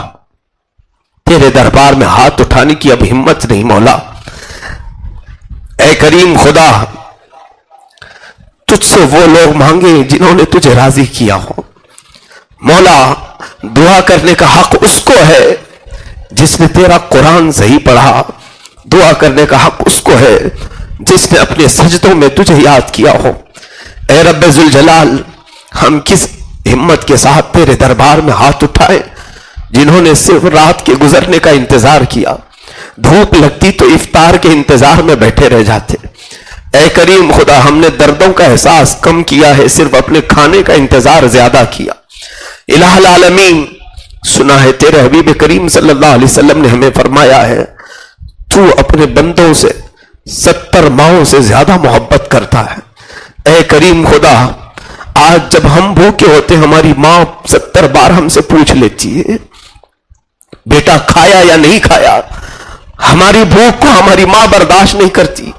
تیرے دربار میں ہاتھ اٹھانے کی اب ہمت نہیں مولا. اے کریم خدا، تجھ سے وہ لوگ مانگے جنہوں نے تجھے راضی کیا ہو. مولا دعا کرنے کا حق اس کو ہے جس نے تیرا قرآن صحیح پڑھا. دعا کرنے کا حق اس کو ہے جس نے اپنے سجدوں میں تجھے یاد کیا ہو. اے رب ذوالجلال، ہم کس ہمت کے ساتھ تیرے دربار میں ہاتھ اٹھائے جنہوں نے صرف رات کے گزرنے کا انتظار کیا، دھوپ لگتی تو افطار کے انتظار میں بیٹھے رہ جاتے۔ اے کریم خدا، ہم نے دردوں کا احساس کم کیا ہے، صرف اپنے کھانے کا انتظار زیادہ کیا۔ الہ العالمین، سنا ہے تیرے حبیب کریم صلی اللہ علیہ وسلم نے ہمیں فرمایا ہے تو اپنے بندوں سے 70 ماؤں سے زیادہ محبت کرتا ہے۔ اے کریم خدا، آج جب ہم بھوکے ہوتے ہماری ماں 70 بار ہم سے پوچھ لیتی ہے بیٹا کھایا یا نہیں کھایا، ہماری بھوک کو ہماری ماں برداشت نہیں کرتی۔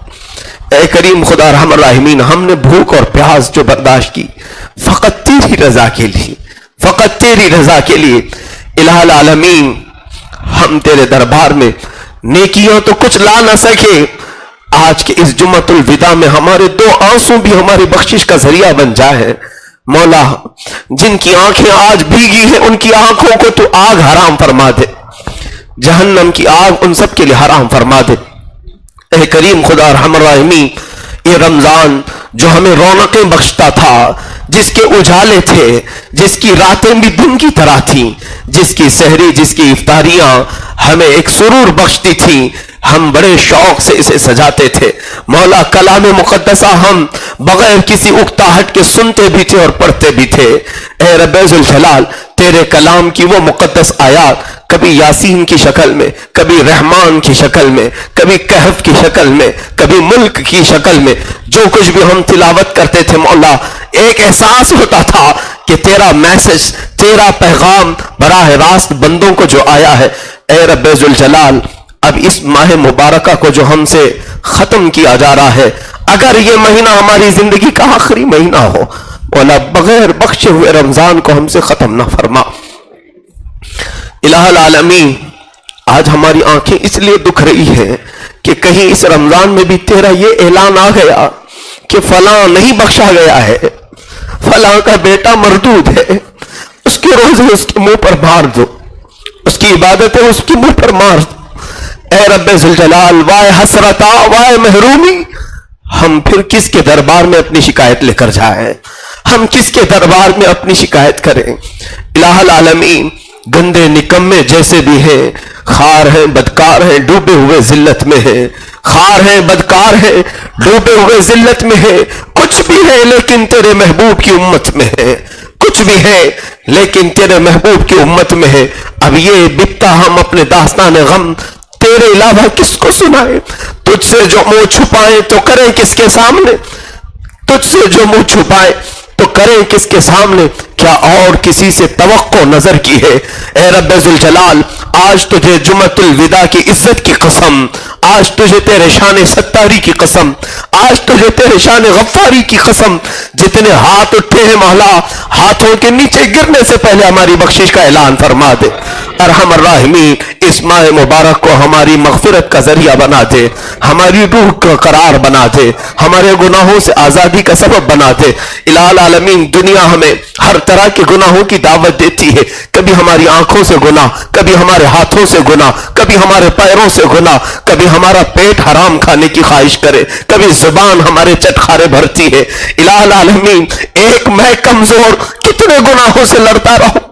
اے کریم خدا ارحم الراحمین، ہم نے بھوک اور پیاس جو برداشت کی فقط تیری رضا کے لیے، فقط تیری رضا کے لیے۔ الہ العالمین، ہم تیرے دربار میں نیکیاں تو کچھ لا نہ سکے، آج کے اس جمعۃ الوداع میں ہمارے 2 آنسو بھی ہماری بخشش کا ذریعہ بن جائے۔ مولا، جن کی آنکھیں آج بھیگی ہیں ان کی آنکھوں کو تو آگ حرام فرما دے، جہنم کی آگ ان سب کے لیے حرام فرما دے۔ اے کریم خدا ارحم الراحمین، یہ رمضان جو ہمیں رونقیں بخشتا تھا، جس کے اجالے تھے، جس کی راتیں بھی دن کی طرح تھیں، جس کی سحری، جس کی افطاریاں ہمیں ایک سرور بخشتی تھیں، ہم بڑے شوق سے اسے سجاتے تھے۔ مولا، کلام مقدسہ ہم بغیر کسی اکتاہٹ کے سنتے بھی تھے اور پڑھتے بھی تھے۔ اے رب ذوالجلال، تیرے کلام کی وہ مقدس آیات کبھی یاسین کی شکل میں، کبھی رحمان کی شکل میں، کبھی کہف کی شکل میں، کبھی ملک کی شکل میں، جو کچھ بھی ہم تلاوت کرتے تھے مولا، ایک احساس ہوتا تھا کہ تیرا میسج، تیرا پیغام براہ راست بندوں کو جو آیا ہے۔ اے رب ذوالجلال، اب اس ماہ مبارکہ کو جو ہم سے ختم کیا جا رہا ہے، اگر یہ مہینہ ہماری زندگی کا آخری مہینہ ہو مولا، بغیر بخشے ہوئے رمضان کو ہم سے ختم نہ فرما۔ الہ العالمین، آج ہماری آنکھیں اس لیے دکھ رہی ہیں کہ کہیں اس رمضان میں بھی تیرا یہ اعلان آ گیا کہ فلاں نہیں بخشا گیا ہے، فلاں کا بیٹا مردود ہے، اس کے روزے اس کے منہ پر مار دو، اس کی عبادتیں اس کے منہ پر مار دو۔ اے رب ذوالجلال، وائے حسرتا، وائے محرومی، ہم پھر کس کے دربار میں اپنی شکایت لے کر جائیں؟ ہم کس کے دربار میں اپنی شکایت کریں؟ الہ العالمین، گندے نکمے جیسے بھی ہیں، خار ہیں، بدکار ہیں، ڈوبے ہوئے ذلت میں ہیں، خار ہیں، بدکار ہیں، ڈوبے ہوئے ذلت میں ہیں، کچھ بھی ہے لیکن تیرے محبوب کی امت میں ہے، کچھ بھی ہے لیکن تیرے محبوب کی امت میں ہے۔ اب یہ بتا ہم اپنے داستان غم تیرے علاوہ کس کو سنائیں؟ تجھ سے جو منہ چھپائیں تو کریں کس کے سامنے؟ تجھ سے جو منہ چھپائیں تو کریں کس کے سامنے؟ کیا اور کسی سے توقع نظر کی ہے؟ اے رب ذوالجلال، آج تجھے جمعۃ الوداع کی عزت کی قسم، آج تجھے تیرے شان ستاری کی قسم، آج تجھے تیرے شان غفاری کی قسم، جتنے ہاتھ اٹھے ہیں مولا، ہاتھوں کے نیچے گرنے سے پہلے ہماری بخشش کا اعلان فرما دے۔ ارحم الراحمین، اس ماہ مبارک کو ہماری مغفرت کا ذریعہ بنا دے، ہماری روح کا قرار بنا دے، ہمارے گناہوں سے آزادی کا سبب بنا دے۔ الہ العالمین، دنیا ہمیں ہر طرح کے گناہوں کی دعوت دیتی ہے، کبھی ہماری آنکھوں سے گناہ، کبھی ہمارے ہاتھوں سے گناہ، کبھی ہمارے پیروں سے گناہ، کبھی ہمارا پیٹ حرام کھانے کی خواہش کرے، کبھی زبان ہمارے چٹخارے بھرتی ہے۔ الہ العالمین، ایک میں کمزور کتنے گناہوں سے لڑتا رہوں۔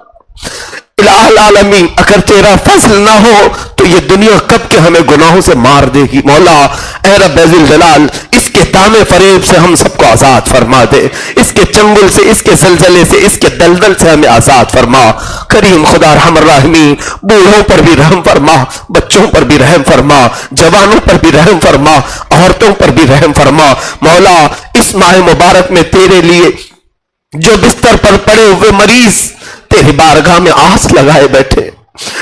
الہ العالمین، اگر تیرا فضل نہ ہو تو یہ دنیا کب کے ہمیں گناہوں سے مار دے گی۔ مولا، اے رب ذوالجلال، اس کے دامے فریب سے ہم سب کو آزاد فرما دے، اس کے چنگل سے، اس کے زلزلے سے، اس کے دلدل سے ہمیں آزاد فرما۔ کریم خدا ارحم الراحمین، بوڑھوں پر بھی رحم فرما، بچوں پر بھی رحم فرما، جوانوں پر بھی رحم فرما، عورتوں پر بھی رحم فرما۔ مولا، اس ماہ مبارک میں تیرے لیے جو بستر پر پڑے ہوئے مریض تیری بارگاہ میں آس لگائے بیٹھے،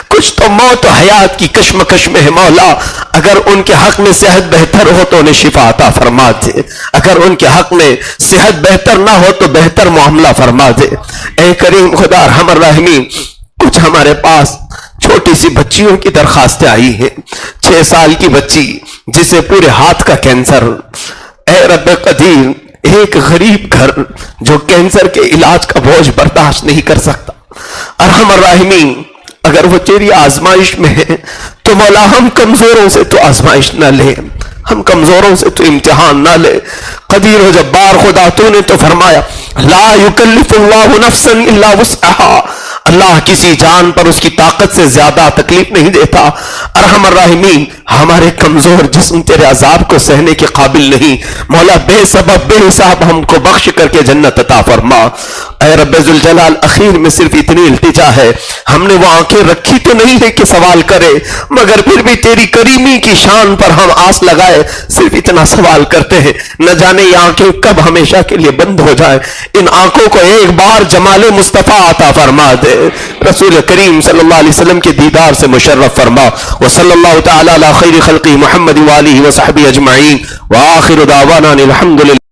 کچھ تو موت و حیات کی کشمکش میں ہے مولا، اگر ان کے حق میں صحت بہتر ہو تو انہیں شفا عطا فرما دے، اگر ان کے حق میں صحت بہتر نہ ہو تو بہتر معاملہ فرما دے۔ اے کریم خدا ارحم الراحمین، کچھ ہمارے پاس چھوٹی سی بچیوں کی درخواستیں آئی ہیں، 6 سال کی بچی جسے پورے ہاتھ کا کینسر۔ اے رب قدیر، ایک غریب گھر جو کینسر کے علاج کا بوجھ برداشت نہیں کر سکتا، ارحم الراحمین، اگر وہ تیری آزمائش میں ہے تو مولا ہم کمزوروں سے تو آزمائش نہ لے، ہم کمزوروں سے تو امتحان نہ لے. قدیر و جبار خدا تو نے تو فرمایا لا یکلف اللہ نفسا الا وسعها، اللہ کسی جان پر اس کی طاقت سے زیادہ تکلیف نہیں دیتا. ارحم الراحمین ہمارے کمزور جسم تیرے عذاب کو سہنے کے قابل نہیں. مولا بے سبب بے حساب ہم کو بخش کر کے جنت عطا فرما. اے رب ذوالجلال اخیر میں صرف اتنی التجا ہے، ہم نے وہ آنکھیں رکھی تو نہیں ہے کہ سوال کرے، مگر پھر بھی تیری کریمی کی شان پر ہم آس لگائے صرف اتنا سوال کرتے ہیں، نہ جانے یہ آنکھیں کب ہمیشہ کے لیے بند ہو جائیں. ان آنکھوں کو ایک بار جمال مصطفیٰ عطا فرما دے، رسول کریم صلی اللہ علیہ وسلم کے دیدار سے مشرف فرما. وصلی اللہ تعالی علی خیر خلقہ محمد وآلہ وصحبہ اجمعین وآخر دعوانا الحمدللہ.